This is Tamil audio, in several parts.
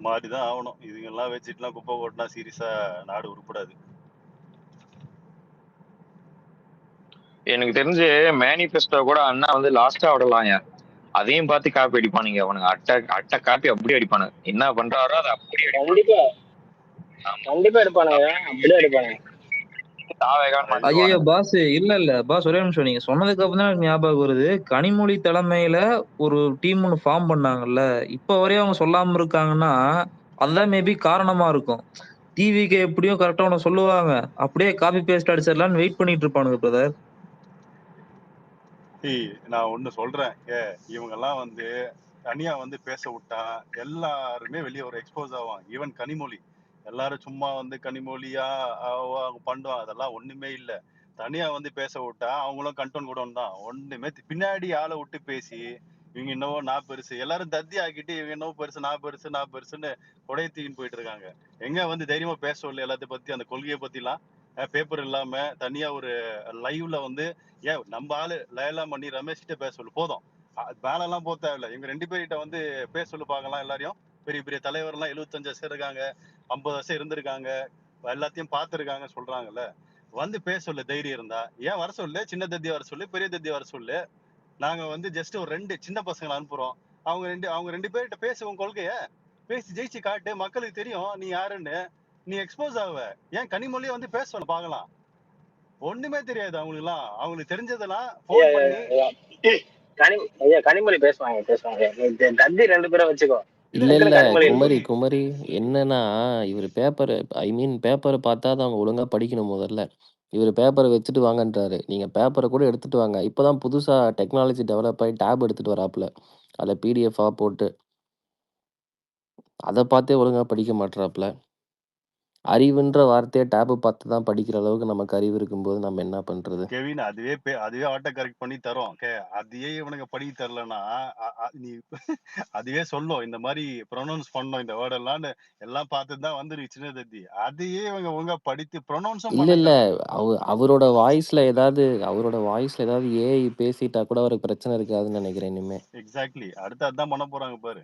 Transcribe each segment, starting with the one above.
மாறிதான் ஆகணும். இதுங்கெல்லாம் வச்சுட்டுலாம் குப்பை ஓட்டினா சீரியஸா நாடு உருப்படாது. எனக்கு தெரிஞ்சு மேனிஃபெஸ்டோ கூட அண்ணா வந்து லாஸ்டா விடலாம்யா. அதையும் பார்த்து காப்பி அடிப்பானுங்க அவனுங்க. அட்டை காப்பி அப்படியே அடிப்பானுங்க. என்ன பண்றாரோ அதை அப்படியே கண்டிப்பா கண்டிப்பா எடுப்பானுங்க, அப்படியே எடுப்பானுங்க. ஐயோ பாஸ், இல்ல பாஸ், ஒரே நிமிஷம். நீங்க சொன்னதுக்கு அப்புறம் தான் எனக்கு ஞாபகம் வருது. கனிமொழி தலைமையில ஒரு டீம் ஒன்று ஃபார்ம் பண்ணாங்கல்ல, இப்ப வரையும் அவங்க சொல்லாம இருக்காங்கன்னா அதுதான் மேபி காரணமா இருக்கும். டிவிக்கு எப்படியும் கரெக்டா ஒன்று சொல்லுவாங்க, அப்படியே காப்பி பேஸ்ட் அடிச்சிடலான்னு வெயிட் பண்ணிட்டு இருப்பானுங்க பிரதர். நான் ஒண்ணு சொல்றேன், இவங்கெல்லாம் வந்து தனியா வந்து பேச விட்டா எல்லாருமே வெளியே ஒரு எக்ஸ்போஸ் ஆவாங்க. ஈவன் கனிமொழி, எல்லாரும் சும்மா வந்து கனிமொழியா அவங்க பண்ணுவாங்க, அதெல்லாம் ஒண்ணுமே இல்ல. தனியா வந்து பேச விட்டா அவங்களும் கண்டோன் கூட தான் ஒண்ணுமே பின்னாடி ஆளை விட்டு பேசி இவங்க என்னவோ நான் பெருசு, எல்லாரும் தத்தி ஆக்கிட்டு இவங்க என்னவோ பெருசு, நான் பெருசு நான் பெருசுன்னு கொடைய தூக்கின்னு போயிட்டு இருக்காங்க. எங்க வந்து தைரியமா பேச சொல்லு எல்லாத்தையும் பத்தி, அந்த கொள்கையை பத்தி எல்லாம் பேப்பர் இல்லாம தனியா ஒரு லைவ்ல வந்து ஏன் நம்ம ஆளு லயலா பண்ணி ரமேஷ் கிட்ட பேச சொல்லு போதும். மேல எல்லாம் போக தேவையில்ல. இவங்க 2 பேர்கிட்ட வந்து பேச சொல்லு பார்க்கலாம். எல்லாரையும் பெரிய பெரிய தலைவர் எல்லாம் 75 வருஷம் இருக்காங்க, 50 வருஷம் இருந்திருக்காங்க, எல்லாத்தையும் பார்த்திருக்காங்க சொல்றாங்கல்ல. வந்து பேச சொல்லு தைரியம் இருந்தா. ஏன் வர சொல்லு, சின்ன தத்தியா வர சொல்லு, பெரிய தத்தியா வர சொல்லு. நாங்க வந்து ஜஸ்ட் ஒரு 2 சின்ன பசங்களை அனுப்புறோம். அவங்க 2 பேர்கிட்ட பேச உன் கொள்கைய பேசி ஜெயிச்சு காட்டு, மக்களுக்கு தெரியும் நீ யாருன்னு. நீ எக்ஸ்போஸ் ஆவ. ஏன் கனிமொழியை வந்து பேச சொல்ல பார்க்கலாம். ஒண்ணுமே தெரியாது அவங்களுக்கு எல்லாம். அவங்களுக்கு தெரிஞ்சதெல்லாம் போன் பண்ணி கனிமொழி பேசுவாங்க. தத்தி 2 பேரை வச்சுக்கோ. இல்ல குமரி என்னன்னா, இவர் பேப்பர் பேப்பரை பார்த்தா தான் அவங்க ஒழுங்கா படிக்கணும் முதல்ல. இவர் பேப்பரை வச்சுட்டு வாங்கன்றாரு. நீங்க பேப்பரை கூட எடுத்துட்டு வாங்க. இப்பதான் புதுசா டெக்னாலஜி டெவலப் ஆகி டேப் எடுத்துட்டு வராப்புல. அதுல பிடிஎஃபா போட்டு அதை பார்த்தே ஒழுங்கா படிக்க மாட்றாப்புல. அறிவுன்ற வார்த்தையை டேப் பார்த்து தான் படிக்கிற அளவுக்கு நமக்கு அறிவு இருக்கும்போது நம்ம என்ன பண்றது? கெவின், அதுவே ஆட்டோ கரெக்ட் பண்ணி தரும். அதையே இவனுக்கு படிக்க தரலன்னா நீ அதுவே சொல்லும் இந்த மாதிரி ப்ரொனவுன்ஸ் பண்ணோம் இந்த வேர்ட் எல்லாம்னு எல்லாம் பார்த்துட்டு தான் வந்துருக்கு சின்ன தத்தி. அதையே இவங்க ஒழுங்கா படித்து ப்ரொனவுன்ஸும் இல்ல அவரோட வாய்ஸ்ல ஏதாவது ஏஐ பேசிட்டா கூட அவருக்கு பிரச்சனை இருக்காதுன்னு நினைக்கிறேன் இனிமே. எக்ஸாக்ட்லி. அடுத்து அதான் பண்ண போறாங்க பாரு.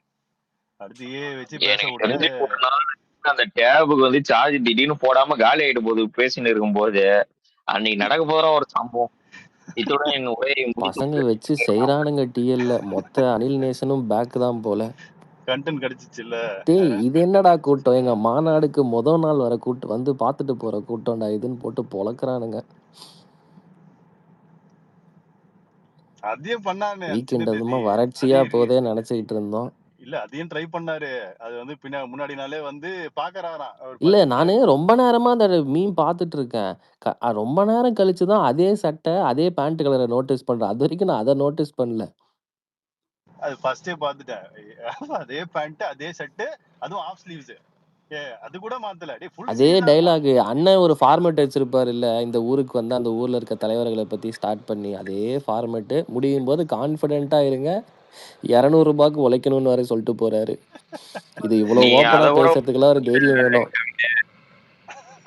அடுத்து ஏஐ வச்சு பேச விட்டு அந்த டேபுக்கு வந்து சார்ஜ் திடீர்னு போடாம காலி ஆயிட்டு போகுது பேசின்னு இருக்கும் போது. அன்னைக்கு நடக்க போற ஒரு சம்பவம். இத்துடன் என் உரையை பசங்க வச்சு செய்யறானுங்க டிஎல்ல. மொத்த அனில் நேசனும் பேக் தான் போல. கண்டென்ட் கிடைச்சிச்சு இல்ல. டேய் இது என்னடா கூட்டம், எங்க மாநாடுக்கு முதல் நாள் வர கூட்டம் வந்து பார்த்துட்டு போற கூட்டம்டா இதுன்னு போட்டு பொழக்கிறானுங்க. அதையும் பண்ணானே வீக்கெண்ட் அதுமா வறட்சியா போதே நினைச்சுக்கிட்டு இருந்தோம். இல்ல அதையும் ட்ரை பண்ணாரு. அது வந்து முன்னாடி நாளே வந்து பாக்குறாராம். இல்ல நானு ரொம்ப நேரமா அந்த மீம் பார்த்துட்டு இருக்கேன். ரொம்ப நேரம் கழிச்சுதான் அதே சட்டை அதே பேண்ட் கலரை நோட்டீஸ் பண்றேன். அது வரைக்கும் நான் அதை நோட்டீஸ் பண்ணல. அது ஃபர்ஸ்டே பார்த்துட்டேன். அதே பேண்ட் அதே ஷர்ட், அதுவும் ஆஃப் ஸ்லீவ்ஸ். அது கூட மாத்தல. அதே டைலாக். அண்ணன் ஒரு ஃபார்மேட் வச்சிருப்பாரு இல்ல, இந்த ஊருக்கு வந்து அந்த ஊர்ல இருக்க தலைவர்களை பத்தி ஸ்டார்ட் பண்ணி அதே ஃபார்மேட் முடியும் போது கான்பிடென்ட்டா இருங்க, 200 ரூபாய்க்கு உழைக்கணும்னு வரை சொல்லிட்டு போறாரு. இது இவ்வளவு ஓப்பனா பேசுறதுக்குலாம் ஒரு தைரியம் வேணும்.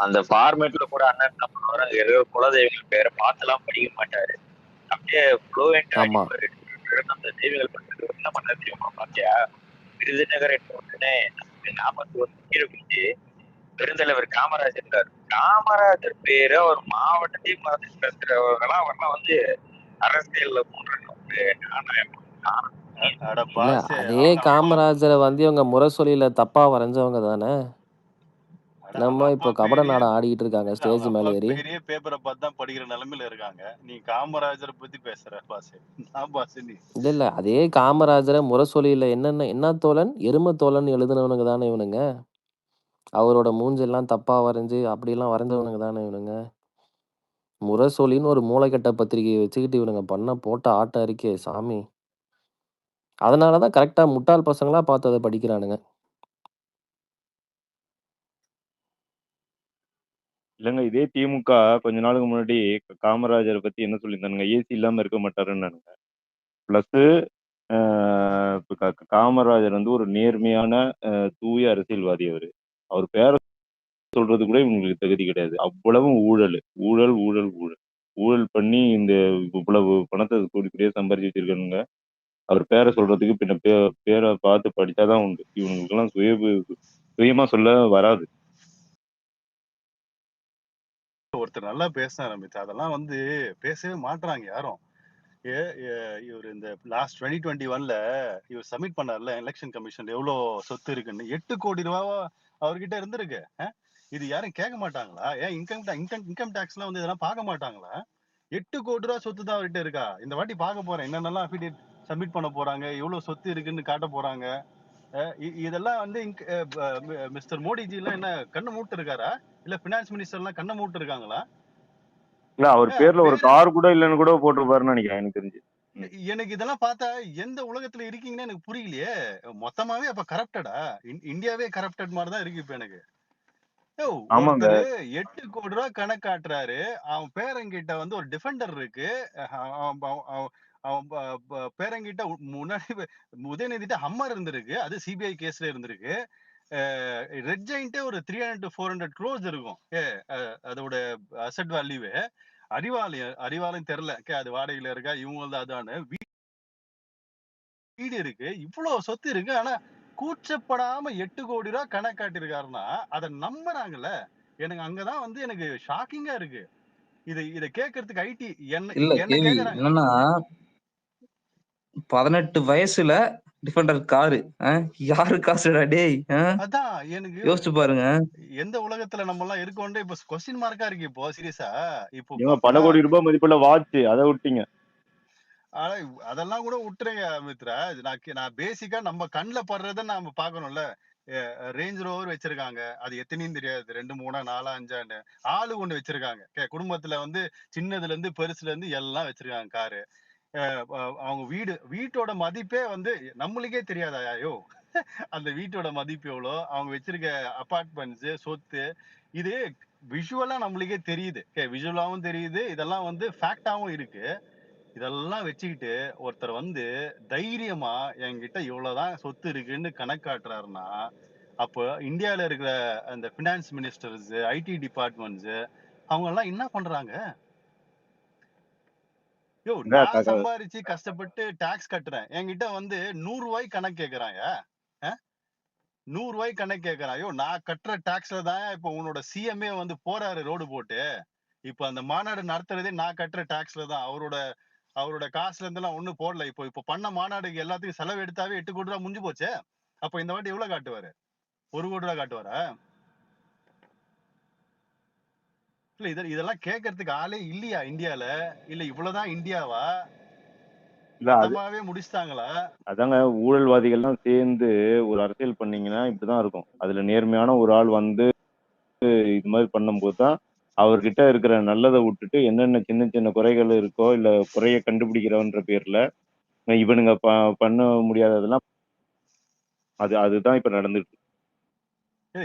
அந்த ஃபார்மேட்ல கூட அண்ணன் என்ன பண்ணுவாரு, ஏதோ குலதெய்வங்கள் பேரை பார்த்துலாம் படிக்க மாட்டாரு. அப்படியே ஃப்ளூவெண்டா அந்த தெய்வங்கள் பண்றது என்ன பண்ண தெரியுமா பாத்தியா? விருதுநகர் உடனே 41 கீழே குடிச்சு பெருந்தலைவர் காமராஜர் இருக்காரு. காமராஜர் பேரை ஒரு மாவட்டத்தையும் மறந்துலாம் அவர்லாம் வந்து அரசியல்ல அதே காமராஜரை வந்து இவங்க முரசொலியில தப்பா வரைஞ்சவங்க தானே. நம்ம இப்ப கபட நாடகம் ஆடிட்டு இருக்காங்க ஸ்டேஜ் மேல ஏறி. பெரிய பேப்பரை பார்த்து தான் படிக்கிற நிலைமையில இருக்காங்க. நீ காமராஜரை பத்தி பேசுற பாஸ். நான் பாஸ் நீ. இல்ல அதே காமராஜரை முரசொலியில என்ன தோழன் எரும தோழன் எழுதுனவனுங்க தானே இவனுங்க. அவரோட மூஞ்செல்லாம் தப்பா வரைஞ்சு அப்படிலாம் வரைஞ்சவனுங்க தானே இவனுங்க. முரசொலின்னு ஒரு மூளைக்கட்ட பத்திரிகையை வச்சுக்கிட்டு இவனுங்க பண்ண போட்ட ஆட்ட இருக்கே சாமி. அதனாலதான் கரெக்டா முட்டாள் பசங்களா பார்த்து அதை படிக்கிறானுங்க. இல்லைங்க, இதே திமுக கொஞ்ச நாளுக்கு முன்னாடி காமராஜரை பத்தி என்ன சொல்லியிருந்தானுங்க, ஏசி இல்லாம இருக்க மாட்டாருன்னானுங்க. பிளஸ் காமராஜர் வந்து ஒரு நேர்மையான தூய அரசியல்வாதி. அவர் பேரை சொல்றது கூட இவங்களுக்கு தகுதி கிடையாது. அவ்வளவு ஊழல் ஊழல் ஊழல் ஊழல் ஊழல் பண்ணி இந்த இவ்வளவு பணத்தை கூடிய சம்பாரிச்சு வச்சிருக்கானுங்க. அவர் பேரை சொல்றதுக்கு பின்ன பேரை பார்த்து படிச்சாதான் உண்டு. இவங்களுக்கெல்லாம் சுயமா சொல்ல வராது. ஒருத்தர் நல்லா பேசினார் அமித். அதெல்லாம் வந்து பேசவே மாட்றாங்க யாரும். இவர் இந்த லாஸ்ட் 2021ல இவர் சப்மிட் பண்ணார்ல எலெக்ஷன் கமிஷன் எவ்வளவு சொத்து இருக்குன்னு. 8 கோடி ரூபாவா அவர்கிட்ட இருந்திருக்கு. இது யாரும் கேட்க மாட்டாங்களா? ஏன் இன்கம் டாக்ஸ்லாம் வந்து இதெல்லாம் பார்க்க மாட்டாங்களா? 8 கோடி ரூபா சொத்து தான் அவர்கிட்ட இருக்கா? இந்த வாட்டி பார்க்க போறேன் என்னென்னலாம் அஃபிடேட் சப்மிட் பண்ண போறாங்க, எவ்வளவு சொத்து இருக்குன்னு காட்ட போறாங்க. இதெல்லாம் வந்து மிஸ்டர் மோடிஜி எல்லாம் என்ன கண்ணை மூட்டு இருக்காரா? இல்ல பினான்ஸ் மினிஸ்டர் எல்லாம் கண்ணை மூட்டு இருக்காங்களா? இல்ல அவர் பேர்ல ஒரு கார் கூட இல்லன்னு கூட போட்டிருப்பாருன்னு நினைக்கிறேன் எனக்கு தெரிஞ்சு. எனக்கு இதெல்லாம் பார்த்தா எந்த உலகத்துல இருக்கீங்கன்னு எனக்கு புரியலையே. மொத்தமாவே அப்ப கரப்டடா? இந்தியாவே கரப்டட் மாதிரி தான் இருக்கு இப்ப எனக்கு. ஒருத்தர் 8 கோடி ரூபாய் கணக்காட்டுறாரு. அவன் பேரங்கிட்ட வந்து ஒரு டிஃபெண்டர் இருக்கு. அவன் பேரங்கிட்ட முன்னாடி உதயநிதிட்ட ஹம்மர் இருந்திருக்கு. அது சிபிஐ கேஸ்ல இருந்திருக்கு. ரெட் ஜெயின்ட்டே ஒரு 300 to 400 crores இருக்கும். அதோட அசெட் வேல்யூவே. அறிவாலயம் தெரியல. அது வாடகையில இருக்கா இவங்க அதான வீடு இருக்கு, இவ்வளவு சொத்து இருக்கு. ஆனா கூச்சப்படாம 8 கோடி ரூபாய் கணக்காட்டிருக்காருன்னா அதை நம்புறாங்கல்ல. எனக்கு அங்கதான் வந்து எனக்கு ஷாக்கிங்கா இருக்கு. இதை கேட்கறதுக்கு ஐடி என்ன கேக்குறாங்க. என்னன்னா 18 வயசுல டிஃபெண்டர் காரு யாரு காசுடா டேய்? அதான் எனக்கு யோசிச்சு பாருங்க. எந்த உலகத்துல நம்ம எல்லாம் இருக்கோம். இப்ப கொஸ்டின் மார்க்கா இருக்கு. இப்போ சீரியஸா இப்போ பல கோடி ரூபாய் மதிப்புள்ள வாட்ச் அதை விட்டீங்க. அதெல்லாம் கூட விட்டுருங்க மித்ரா. நான் பேசிக்கா நம்ம கண்ணுல படுறத நாம பாக்கணும்ல. ரேஞ்ச் ரோவர் வச்சிருக்காங்க. அது எத்தனையும் தெரியாது. 2, 3, 4, 5 ஆளு ஒண்ணு வச்சிருக்காங்க. குடும்பத்துல வந்து சின்னதுல இருந்து பெருசுல இருந்து எல்லாம் வச்சிருக்காங்க காரு. அவங்க வீட்டோட மதிப்பே வந்து நம்மளுக்கே தெரியாதா? ஐயோ அந்த வீட்டோட மதிப்பு எவ்வளோ, அவங்க வச்சிருக்க அபார்ட்மெண்ட்ஸ் சொத்து, இது விஷுவலா நம்மளுக்கே தெரியுது. விஷுவலாவும் தெரியுது. இதெல்லாம் வந்து ஃபேக்டாவும் இருக்கு. இதெல்லாம் வச்சுக்கிட்டு ஒருத்தர் வந்து தைரியமா என்கிட்ட இவ்வளவுதான் சொத்து இருக்குன்னு கணக்காட்டுறாருன்னா, அப்போ இந்தியால இருக்கிற அந்த பினான்ஸ் மினிஸ்டர்ஸ், ஐடி டிபார்ட்மெண்ட்ஸ் அவங்க எல்லாம் என்ன பண்றாங்க? நான் சம்பாரிச்சு கஷ்டப்பட்டு டாக்ஸ் கட்டுறேன். என்கிட்ட வந்து 100 ரூபாய் கணக்கு கேக்குறாங்க. 100 ரூபாய் கணக்கு கேக்குறான். நான் கட்டுற டாக்ஸ்ல தான் இப்ப உன்னோட சிஎம்ஏ வந்து போறாரு ரோடு போட்டு. இப்ப அந்த மாநாடு நடத்துறதே நான் கட்டுற டாக்ஸ்ல தான். அவரோட காசுல இருந்து எல்லாம் ஒண்ணும் போடல. இப்போ பண்ண மாநாடுக்கு எல்லாத்துக்கும் செலவு எடுத்தாவே 8 கோடி ரூபாய் முடிஞ்சு போச்சு. அப்ப இந்த வாட்டி எவ்வளவு காட்டுவாரு? 1 கோடி ரூபாய் காட்டுவாரா? இல்ல இதெல்லாம் கேட்கறதுக்கு ஆளே இல்லையா இந்தியால? இல்ல இவ்வளவுதான் இந்தியாவா? மொத்தமாவே முடிச்சிட்டாங்களா? அதாங்க ஊழல்வாதிகள்லாம் சேர்ந்து ஒரு அரசியல் பண்ணீங்கன்னா இப்படிதான் இருக்கும். அதுல நேர்மையான ஒரு ஆள் வந்து இது மாதிரி பண்ணும்போது தான் அவர்கிட்ட இருக்கிற நல்லதை விட்டுட்டு என்னென்ன சின்ன சின்ன குறைகள் இருக்கோ இல்ல குறைய கண்டுபிடிக்கிறவன்ற பேர்ல இவனுங்க பண்ண முடியாததெல்லாம் அதுதான் இப்ப நடந்துட்டு.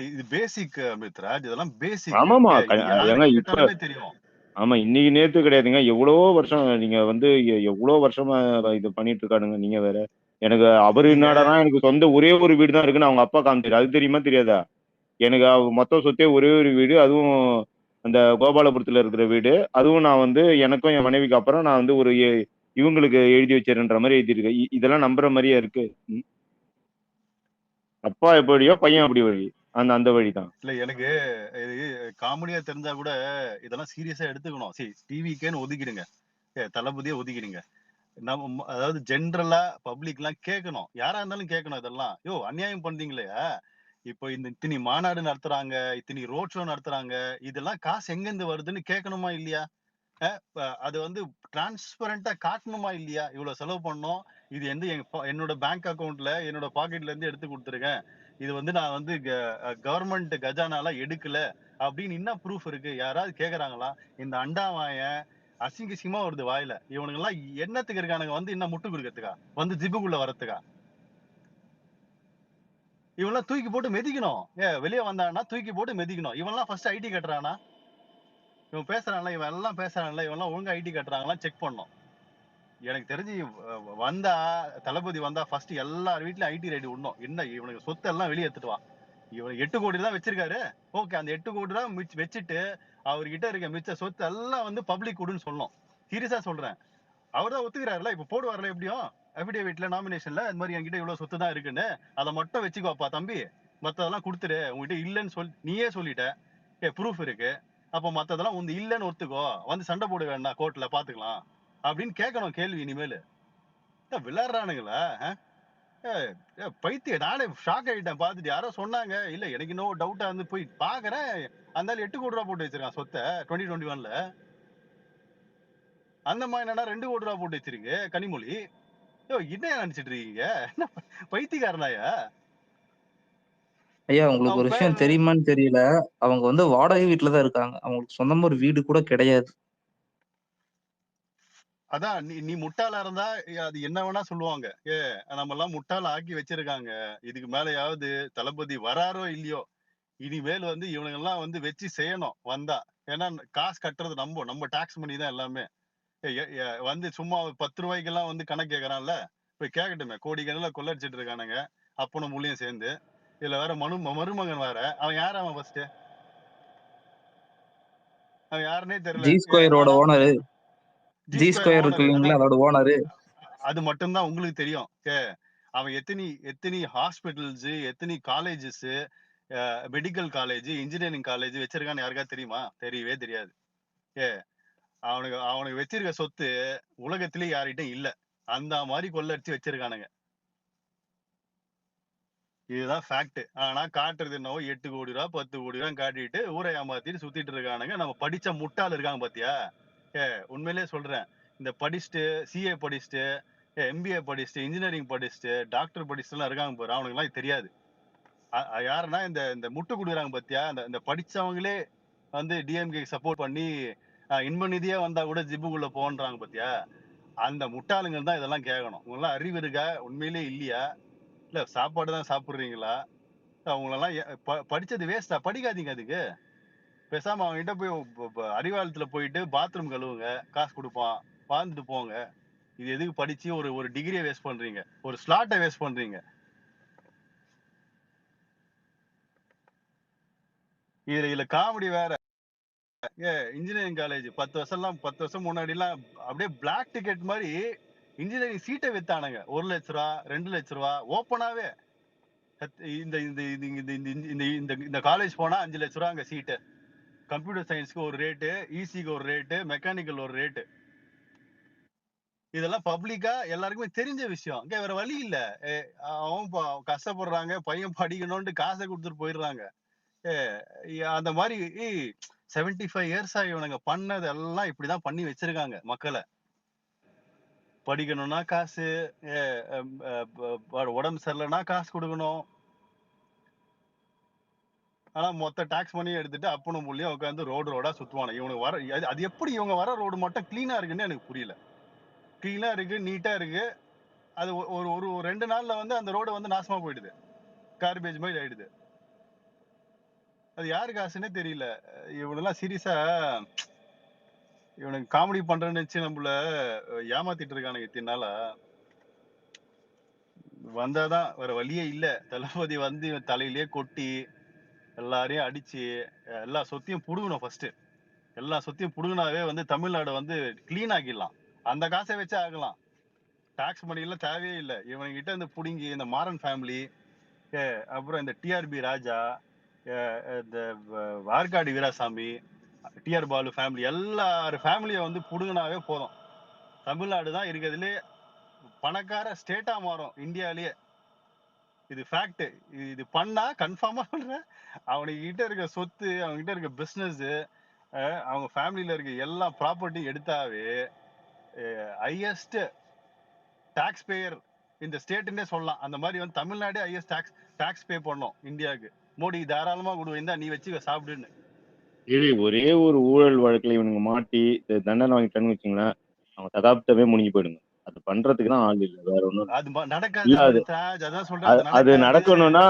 இது பேசிக் மித்ராஜ். இதெல்லாம் பேசிக். ஆமாமா இப்ப தெரியும். ஆமா இன்னைக்கு நேத்து கிடையாதுங்க. எவ்வளவோ வருஷம் நீங்க வந்து எவ்வளவு வருஷமா இது பண்ணிட்டு இருக்கானுங்க. நீங்க வேற எனக்கு அவரு என்னடா எனக்கு சொந்த ஒரே ஒரு வீடு தான் இருக்குன்னு அவங்க அப்பா காமிச்சாரு. அது தெரியுமா தெரியாதா? எனக்கு மொத்த சொத்தே ஒரே ஒரு வீடு, அதுவும் அந்த கோபாலபுரத்துல இருக்கிற வீடு. அதுவும் நான் வந்து எனக்கும் என் மனைவிக்கு அப்புறம் நான் வந்து ஒரு இவங்களுக்கு எழுதி வச்சிருன்ற மாதிரி எழுதியிருக்கேன். இதெல்லாம் நம்புற மாதிரியா இருக்கு? அப்பா எப்படியோ பையன் அப்படி வழி அந்த வழிதான். இல்ல எனக்கு இது காமெடியா தெரிஞ்சா கூட இதெல்லாம் சீரியஸா எடுத்துக்கணும். சரி டிவிக்கேன்னு ஒதுக்கிடுங்க, தளபதியே ஒதுக்கிடுங்க. நம்ம அதாவது ஜென்ரலா பப்ளிக் எல்லாம் கேட்கணும். யாரா இருந்தாலும் கேட்கணும். இதெல்லாம் அநியாயம் பண்றீங்களே. இப்போ இந்த இத்தனை மாநாடு நடத்துறாங்க, இத்தனை ரோட் ஷோ நடத்துறாங்க. இதெல்லாம் காசு எங்க இருந்து வருதுன்னு கேட்கணுமா இல்லையா? அது வந்து டிரான்ஸ்பரண்டா காட்டணுமா இல்லையா? இவ்வளவு செலவு பண்ணோம், இது வந்து என்னோட பேங்க் அக்கவுண்ட்ல என்னோட பாக்கெட்ல இருந்து எடுத்து கொடுத்துருக்கேன், இது வந்து நான் வந்து கவர்மெண்ட் கஜானால எடுக்கல அப்படின்னு என்ன ப்ரூஃப் இருக்கு? யாராவது கேக்குறாங்களா? இந்த அண்டாவாயன் அசிங்கசியமா வருது வாயில. இவனுங்க எல்லாம் என்னத்துக்கு இருக்கானுங்க? வந்து என்ன முட்டு கொடுக்கறதுக்கா? வந்து ஜிப்புக்குள்ள வரத்துக்கா? இவெல்லாம் தூக்கி போட்டு மெதிக்கணும். வெளியே வந்தான்னா தூக்கி போட்டு மெதிக்கணும். இவெல்லாம் ஃபர்ஸ்ட் ஐடி கட்டுறானா? இவன் பேசுறான்ல, இவன் எல்லாம் பேசுறான்ல, இவெல்லாம் ஒழுங்கா ஐடி கட்டுறாங்களா செக் பண்ணணும். எனக்கு தெரிஞ்சு வந்தா தளபதி வந்தா ஃபர்ஸ்ட் எல்லார் வீட்லயும் ஐடி ரைடு விடணும். என்ன இவனுக்கு சொத்து எல்லாம் வெளியே எடுத்துட்டு வா. இவன் 8 கோடி தான் வச்சிருக்காரு. ஓகே, அந்த 8 கோடி தான் வச்சுட்டு அவர்கிட்ட இருக்க மிச்ச சொத்து எல்லாம் வந்து பப்ளிக் கொடுன்னு சொல்லணும். சீரியஸா சொல்றேன். அவர் தான் ஒத்துக்கிறாருல, இப்ப போடுவார்ல எப்படியும். அபிடேவிட்ல நாமினேஷன்ல இந்த மாதிரி என்கிட்ட இவ்வளவு சொத்து தான் இருக்குன்னு அதை மட்டும் வச்சுக்கோப்பா தம்பி, மத்ததெல்லாம் கொடுத்துரு, உங்ககிட்ட இல்லைன்னு நீயே சொல்லிட்ட, ப்ரூஃப் இருக்கு, அப்ப மத்ததெல்லாம் உங்க இல்லைன்னு ஒத்துக்கோ, வந்து சண்டை போட வேண்டாம் கோர்ட்ல பாத்துக்கலாம் அப்படின்னு கேட்கணும் கேள்வி இனிமேல். விளையாடுறானுங்களா? பைத்திய. நானே ஷாக் ஆயிட்டேன் பாத்துட்டு. யாரோ சொன்னாங்க, இல்ல எனக்கு இன்னும் டவுட்டா வந்து போய் பாக்குறேன், அந்த 8 கோடி ரூபா போட்டு வச்சிருக்கான் சொத்தை 2021ல. அந்த மாதிரி என்னடா 2 கோடி ரூபா போட்டு வச்சிருக்கு கனிமொழி. என்ன நினைச்சிட்டு இருக்கீங்க? பைத்தியக்காரனாயா? ஐயா உங்களுக்கு ஒரு விஷயம் தெரியுமான்னு தெரியல, அவங்க வந்து வாடகை வீட்டுலதான் இருக்காங்க, அவங்களுக்கு சொந்தமா ஒரு வீடு கூட கிடையாது. அதான் நீ முட்டாளா இருந்தா அது என்ன வேணா சொல்லுவாங்க. நம்ம எல்லாம் முட்டாள ஆக்கி வச்சிருக்காங்க. இதுக்கு மேலயாவது தளபதி வராரோ இல்லையோ, இனிமேல் வந்து இவனுங்க எல்லாம் வந்து வச்சு செய்யணும் வந்தா. ஏன்னா காசு கட்டுறது நம்ம டாக்ஸ் மணி தான் எல்லாமே. வந்து சும்மா 10 ரூபாய்க்கெல்லாம் வந்து கணக்கு கேட்கறான்ல, போய் கேட்கட்டுமே. கோடிக்கணக்கில் கொள்ளடிச்சிட்டு இருக்கானுங்க அப்பனும் முள்ளியும் சேர்ந்து. இதுல வேற மருமகன் வேற. அவன் யார்? அவன் ஃபர்ஸ்ட் அவன் யாருன்னே தெரியல. ஜி ஸ்கொயரோட ஓனர். ஜி ஸ்கொயர் இருக்கு இல்லைங்களா, அதோட ஓனர். அது மட்டும்தான் உங்களுக்கு தெரியும். அவன் எத்தனை ஹாஸ்பிட்டல்ஸ், எத்தனை colleges, medical college, engineering college வச்சிருக்கான்னு யாருக்கா தெரியுமா? தெரியவே தெரியாது. அவனுக்கு வச்சிருக்க சொத்து உலகத்திலே யார்கிட்டும் இல்ல. அந்த மாதிரி கொள்ளடிச்சு வச்சிருக்கானுங்க. இதுதான் ஃபேக்ட். ஆனா காட்டுறது என்னவோ 8 கோடி ரூபா 10 கோடி ரூபா காட்டிட்டு ஊரை ஏமாத்திட்டு சுத்திட்டு இருக்கானுங்க. நம்ம படிச்ச முட்டாள் இருக்காங்க பாத்தியா? உண்மையிலேயே சொல்றேன், இந்த படிச்சுட்டு சிஏ படிச்சுட்டு எம்பிஏ படிச்சுட்டு இன்ஜினியரிங் படிச்சுட்டு டாக்டர் படிச்சுட்டு எல்லாம் இருக்காங்க பாரு, அவனுக்கு எல்லாம் தெரியாது. யாருன்னா இந்த முட்டு கொடுக்குறாங்க பாத்தியா, இந்த படிச்சவங்களே வந்து டிஎம்கே சப்போர்ட் பண்ணி இன்பநிதியே வந்தா கூட ஜிப்புக்குள்ள போன்றாங்க பாத்தியா, அந்த முட்டாளுங்க தான் இதெல்லாம் கேட்கணும். உங்களாம் அறிவு இருக்கா உண்மையிலே இல்லையா? இல்ல சாப்பாடு தான் சாப்பிடுறீங்களா? அவங்களெல்லாம் படிச்சது வேஸ்டா? படிக்காதீங்க. அதுக்கு பேசாம அவங்க கிட்ட போய் அறிவாலயத்துல போயிட்டு பாத்ரூம் கழுவுங்க, காசு கொடுப்பான், வாழ்ந்துட்டு போங்க. இது எதுக்கு படிச்சு ஒரு டிகிரியை வேஸ்ட் பண்றீங்க, ஒரு ஸ்லாட்டை வேஸ்ட் பண்றீங்க? இதுல காமெடி வேற. இன்ஜினியரிங் காலேஜ் 10 வருஷம் முன்னாடி எல்லாம் அப்படியே பிளாக் டிக்கெட் மாதிரி இன்ஜினியரிங் சீட்டை வித்தானுங்க. 1 லட்ச ரூபா 2 லட்ச ரூபா ஓப்பனாவே. இந்த இந்த இந்த இந்த காலேஜ் போனா 5 லட்ச ரூபா அங்க சீட்டு. கம்ப்யூட்டர் சயின்ஸ்க்கு ஒரு ரேட்டு, இசிக்கு ஒரு ரேட்டு, மெக்கானிக்கல் ஒரு ரேட்டு. இதெல்லாம் பப்ளிக்கா எல்லாருக்குமே தெரிஞ்ச விஷயம். வேற வழி இல்ல. அவன் கஷ்டப்படுறாங்க, பையன் படிக்கணும்னு காசை கொடுத்துட்டு போயிடுறாங்க. அந்த மாதிரி 75 இயர்ஸா இவனுங்க பண்ணது எல்லாம் இப்படிதான் பண்ணி வச்சிருக்காங்க மக்களை. படிக்கணும்னா காசு, உடம்பு சரியில்லைன்னா காசு கொடுக்கணும். ஆனா மொத்த டாக்ஸ் பண்ணி எடுத்துட்டு அப்பனும் புள்ளியும் உட்காந்து ரோடா சுத்துவானு. இவனுக்கு வர அது எப்படி இவங்க வர ரோடு மட்டும் கிளீனா இருக்குன்னு எனக்கு புரியல. கிளீனா இருக்கு, நீட்டா இருக்கு. அது ஒரு ஒரு 2 நாள்ல வந்து அந்த ரோடு வந்து நாசமா போயிடுது, கார்பேஜ் மாதிரி ஆயிடுது. அது யாரு காசுன்னே தெரியல. இவனெல்லாம் சீரியஸா இவனுக்கு காமெடி பண்றேன்னு வச்சு நம்மள ஏமாத்திட்டு இருக்கானுங்க இத்தனை நாளா. வந்தாதான் வேற வழியே இல்ல. தளபதி வந்து தலையிலேயே கொட்டி எல்லாரையும் அடிச்சு எல்லா சொத்தையும் புடுங்கணும். ஃபர்ஸ்ட் எல்லா சொத்தையும் புடுங்கினாவே வந்து தமிழ்நாடு வந்து கிளீன் ஆக்கிடலாம். அந்த காசை வச்சு ஆகலாம். டாக்ஸ் மணி எல்லாம் தேவையே இல்லை. இவன்கிட்ட இருந்து புடுங்கி இந்த மாறன் ஃபேமிலி, அப்புறம் இந்த டிஆர்பி ராஜா, இந்த வார்காடி வீராசாமி, டிஆர் பாலு ஃபேமிலி, எல்லாரும் ஃபேமிலியை வந்து புடுங்கினாவே போதும். தமிழ்நாடு தான் இருக்கிறதுலே பணக்கார ஸ்டேட்டா மாறும் இந்தியாலேயே. இது ஃபேக்ட். இது பண்ணா கன்ஃபார்மா சொல்றேன், அவனுக்கு கிட்ட இருக்க சொத்து, அவங்க கிட்ட இருக்க பிசினஸ், அவங்க ஃபேமிலியில இருக்க எல்லா ப்ராப்பர்ட்டி எடுத்தாவே ஹையஸ்ட் டாக்ஸ் பேயர் இந்த ஸ்டேட்னே சொல்லலாம். அந்த மாதிரி வந்து தமிழ்நாடே ஹையஸ்ட் டாக்ஸ் பே பண்ணோம் இந்தியாவுக்கு. மோடி தாராளமா கொடுவேன், நீ வச்சு சாப்பிடுன்னு. ஒரே ஒரு ஊழல் வழக்குல இவனுங்க மாட்டி தண்டனை வாங்கிட்டான்னு வச்சுங்களேன், அவன் சகாப்தமே முடிஞ்சு போயிடுங்க. அது பண்றதுக்கு தான் ஆள் இல்லை, வேற ஒண்ணும் அது நடக்காது. அது நடக்கணும்னா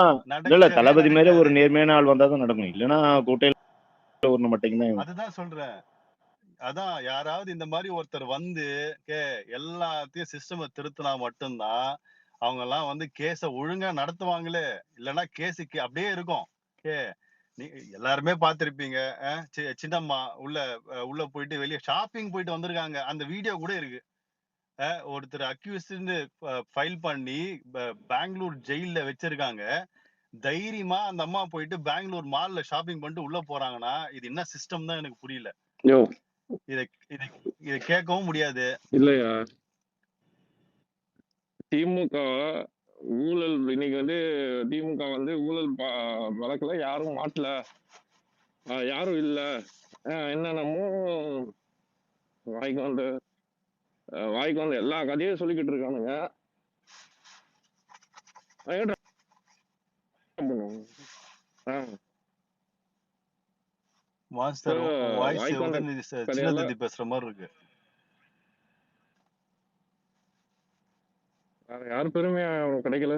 இல்ல தளபதி மேல ஒரு நேர்மையான ஆள் வந்தாதான் நடக்கும். இல்லைன்னா கூட்டையில ஒரு மட்டும்தான். அதுதான் சொல்றேன். அதான் யாராவது இந்த மாதிரி ஒருத்தர் வந்து எல்லாத்தையும் சிஸ்டமை திருத்தினா மட்டும்தான் அவங்க எல்லாம் வந்து கேஸ ஒழுங்கா நடத்துவாங்களே. இல்லைன்னா கேஸுக்கு அப்படியே இருக்கும். நீ எல்லாருமே பார்த்திருப்பீங்க, சின்னம்மா உள்ள போயிட்டு வெளியே ஷாப்பிங் போயிட்டு வந்திருக்காங்க. அந்த வீடியோ கூட இருக்கு. ஒருத்தர் அக்யூஸ்ட்னு ஃபைல் பண்ணி பெங்களூர் ஜெயில வச்சிருக்காங்க. தைரியமா அந்த அம்மா போயிட்டு பெங்களூர் மால்ல ஷாப்பிங் பண்ணிட்டு உள்ள போறாங்கன்னா இது என்ன சிஸ்டம் தான் எனக்கு புரியல. யோ இத இத இத கேட்கவும் முடியாது. இல்லையா, திமுக ஊழல் இன்னைக்கு வந்து திமுக வந்து ஊழல் வழக்குல யாரும் மாட்டல, யாரும் இல்ல, என்னென்னமோ வாய்க்கு வந்து எல்லா கதையும் சொல்லிக்கிட்டு இருக்கானுங்க. மாஸ்டர் வாய்ஸ் உடனே சின்ன தந்தி பேசுற மாதிரி இருக்கு. யாரு பெருமையா கிடைக்கல.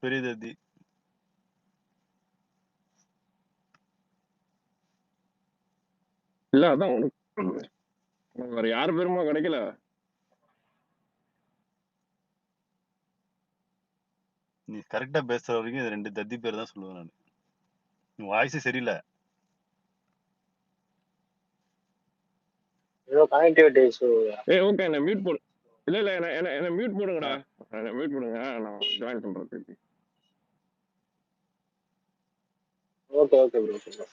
பெரிய தந்தி இல்ல, அதான் உனக்கு வேற யாரு பெருமை கிடைக்கல. நீ கரெக்டா பேசுற வரைக்கும் இது 2 தத்தி பேர் தான் சொல்லுவேன் நான். நீ வாய்ஸ் சரியில்லை. Connectivity issue. ஓகே, என்ன மியூட் போடு. இல்ல என்ன மியூட் போடுங்கடா. என்ன மியூட் போடுங்க, நான் ஜாயின் பண்றேன். Okay okay bro.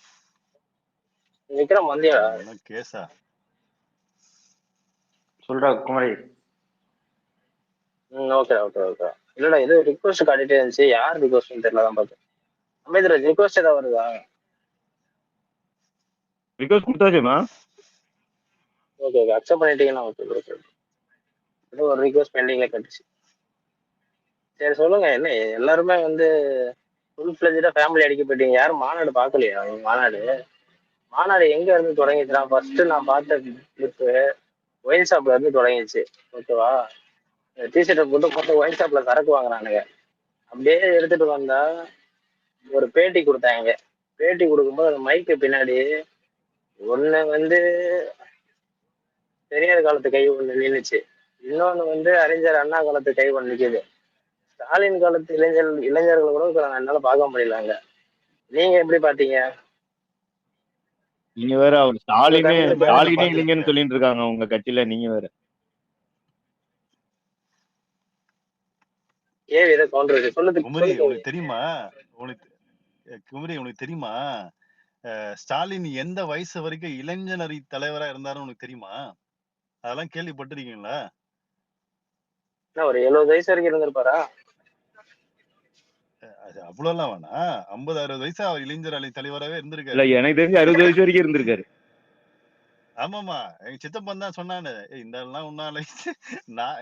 விக்ரம் வந்தியா? என்ன கேஸா? சொல்றா குமரி. Okay okay okay. இல்லடா ஏதோ ரிக்வெஸ்ட் காட்டிட்டே இருந்துச்சு, யார் ரிக்வெஸ்ட்னு தெரியல தான் பார்த்தேன். அம்பேத்கர் ரிக்வெஸ்ட் ஏதாவது வருதா? ரிக்வெஸ்ட் கொடுத்தாச்சுமா. ஓகே ஓகே, அக்செப்ட் பண்ணிட்டீங்கன்னா ஓகே ஓகே. ஏதோ ஒரு ரிக்வெஸ்ட் பெண்டிங்ல கட்டுச்சு. சரி சொல்லுங்க, என்ன எல்லாருமே வந்து ஃபுல் ஃபிளெஜ்டா ஃபேமிலி அடிக்க போயிட்டீங்க. யாரும் மாநாடு பார்க்கலையா? மாநாடு எங்க இருந்து தொடங்கிச்சுன்னா, ஃபர்ஸ்ட் நான் பார்த்த கிளிப்பு ஒயின் ஷாப்ல இருந்து தொடங்கிச்சு. ஓகேவா? டிஷர்ட்டை போட்டு ஒயின் ஷாப்ல சரக்கு வாங்குறானுங்க. அப்படியே எடுத்துட்டு வந்தா ஒரு பேட்டி கொடுத்தாங்க. பேட்டி கொடுக்கும்போது அந்த மைக்கு பின்னாடி ஒண்ணு வந்து பெரியார் காலத்து கை ஒண்ணு நின்றுச்சு, இன்னொன்னு வந்து அறிஞர் அண்ணா காலத்து கை ஒண்ணு நிக்குது. ஸ்டாலின் காலத்து இளைஞர்கள் கூட என்னால பார்க்க முடியலங்க. நீங்க எப்படி பாத்தீங்க? நீங்க வேற அவர் ஸ்டாலினே இல்லைங்கன்னு சொல்லிட்டு இருக்காங்க உங்க கட்சியில. நீங்க வேற குமரி உனக்கு தெரியுமா? குமரி உனக்கு தெரியுமா ஸ்டாலின் எந்த வயசு வரைக்கும் இளைஞரணி தலைவரா இருந்தாருன்னு உனக்கு தெரியுமா? அதெல்லாம் கேள்விப்பட்டிருக்கீங்களா? ஒரு 70 வயசு வரைக்கும் இருந்திருப்பாரா? அவ்வளவு எல்லாம் வேணா, 50-60 வயசு அவர் இளைஞர் அணி தலைவராகவே இருந்திருக்காரு. இல்ல, எனக்கு தெரிஞ்சு 60 வயசு வரைக்கும் இருந்திருக்காரு. ஆமாமா, எங்க சித்தப்பன் தான் சொன்னானு. இந்த எல்லாம் உன்னால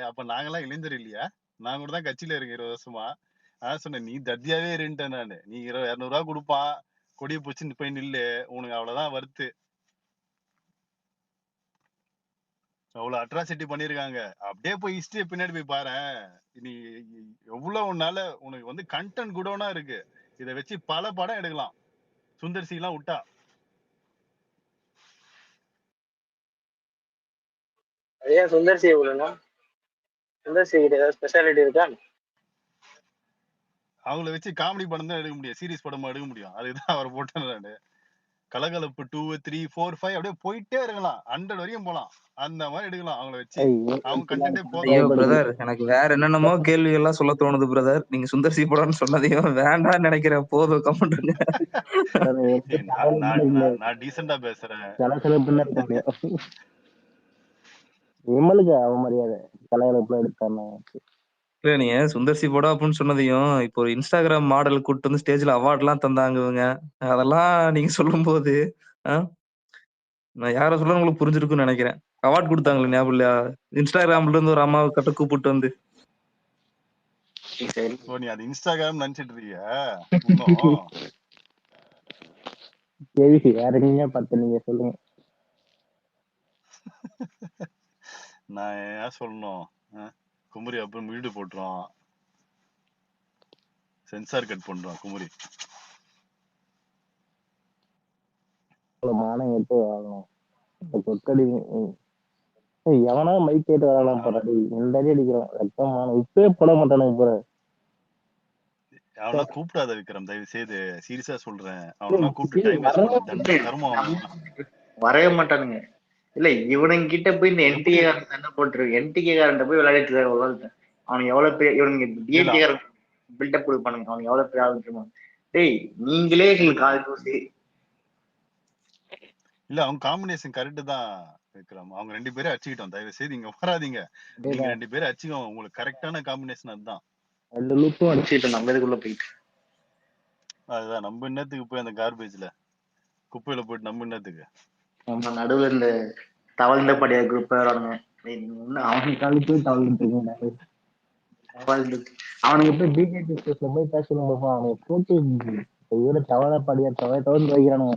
அப்ப நாங்கெல்லாம் இளைஞர் இல்லையா? நான் கூட தான் கட்சியில இருக்கேன் 20 வருஷமா. அதான் சொன்னேன், நீ தத்தியாவே இருன்ட்டேன் நானு. நீ 200 ரூபா கொடுப்பான், கொடியை பிடிச்சு போய் நில்லு, உனக்கு அவ்வளவுதான் வருத்து. அவ்வளவு அட்ராசிட்டி பண்ணிருக்காங்க. அப்படியே போய் ஹிஸ்டரிய பின்னாடி போய் பாரு. நீ எவ்வளவு உன்னால உனக்கு வந்து கண்டென்ட் குடோனா இருக்கு. இதை வச்சு பல படம் எடுக்கலாம். சுந்தர் சி எல்லாம் விட்டா. ஏன் சுந்தர் சி எவ்வளவுனா? சுந்தர் சி கிட்ட ஏதாவது ஸ்பெஷாலிட்டி இருக்கா? அவங்கள வச்சு காமெடி படம் தான் எடுக்க முடியும், சீரியஸ் படமா எடுக்க முடியும். அதுதான் அவரை போட்டேன் நானு. கலகலப்பு 2, 3, 4, 5 அப்படியே போயிட்டே இருக்கலாம். 100 வரையும் போலாம். அந்த மாதிரி எடுக்கலாம் அவங்கள வச்சு. அவங்க கண்டென்ட்டே போதும். பிரதர், எனக்கு வேற என்னென்னமோ கேள்வி எல்லாம் சொல்ல தோணுது பிரதர். நீங்க சுந்தர் சி படம்னு சொன்னதையும் வேண்டாம்னு நினைக்கிறேன். போதும், கமெண்ட். நான் டீசெண்டா பேசுறேன். விமலுக்கு அவமரியாதை கலகலப்புல எடுத்தாங்க. இல்ல, நீங்க சுந்தர் சி படம் அப்படின்னு சொன்னதையும் இப்போ ஒரு இன்ஸ்டாகிராம் மாடல் கூட்டு வந்து ஸ்டேஜ்ல அவார்ட் எல்லாம் தந்தாங்க இவங்க. அதெல்லாம் நீங்க சொல்லும் போது நான் யார சொல்ல உங்களுக்கு புரிஞ்சிருக்குன்னு நினைக்கிறேன். அவார்ட் கொடுத்தாங்களே ஞாபகம் இல்லையா? இன்ஸ்டாகிராம்ல இருந்து ஒரு அம்மாவை கட்ட கூப்பிட்டு வந்து. நீ அது இன்ஸ்டாகிராம் நினைச்சிட்டு இருக்கியா? வேற நீங்க பார்த்து நீங்க சொல்லுங்க. நான் ஏன் சொல்லணும்? குமரி அப்புறம் வீடு போட்டுரும், சென்சார் கட் பண்றோம் குமரி. மானம் எடுத்து வாழணும். கொத்தடி எவனா மைக் கேட்டு வரலாம் போறாடி. இந்த அடி அடிக்கிறோம் ரத்தம் மானம் இப்பவே போட மாட்டானுங்க போற. அவனா கூப்பிடாத விக்ரம், தயவு செய்து சீரியஸா சொல்றேன். அவனா கூப்பிட்டு டைம் வேஸ்ட் பண்ண தண்ட கருமம் அவனுக்கு. வரவே மாட்டானுங்க. இல்ல இவனுங்க கிட்ட போய் இந்த என்டிகே காரன் சண்டை போட்டுருக்கு. என்டிகே காரன் போய் விளையாடிட்டு இருக்காரு ஒரு வாழ்க்கை. அவனுக்கு எவ்வளவு பெரிய இவனுங்க டிஎன்கே காரன் பில்டப் கொடுப்பானுங்க. அவனுக்கு எவ்வளவு பெரிய ஆரம்பிச்சுமா. டேய் நீங்களே எங்களுக்கு கால் தூசி. இல்ல அவங்க காம்பினேஷன் கரெக்ட் தான் விக்ரம். அவங்க 2 பேரும் அடிச்சுக்கிட்டோம். தயவு செய்து இங்க வராதீங்க. நீங்க 2 பேரும் அடிச்சுக்கோங்க. உங்களுக்கு கரெக்டான காம்பினேஷன் அதுதான். 2 லூப்பும் அடிச்சுக்கிட்டோம் நம்ம இதுக்குள்ள போயிட்டு. அதுதான் நம்ம என்னத்துக்கு போய் அந்த கார்பேஜ்ல குப்பையில போயிட்டு நம்ம என்னத்துக்கு. நம்ம நடுவுல இந்த தவழ்ந்த படியா குரூப் வரானுங்க. அவனுக்கு காலி போய் தவழ்ந்துட்டு இருக்கேன். அவனுக்கு போய் பிஜேபி ஸ்பேஸ்ல போய் பேசணும். அவனுக்கு போட்டு இவரு தவள படியா தவழ்ந்து வைக்கிறானுங்க.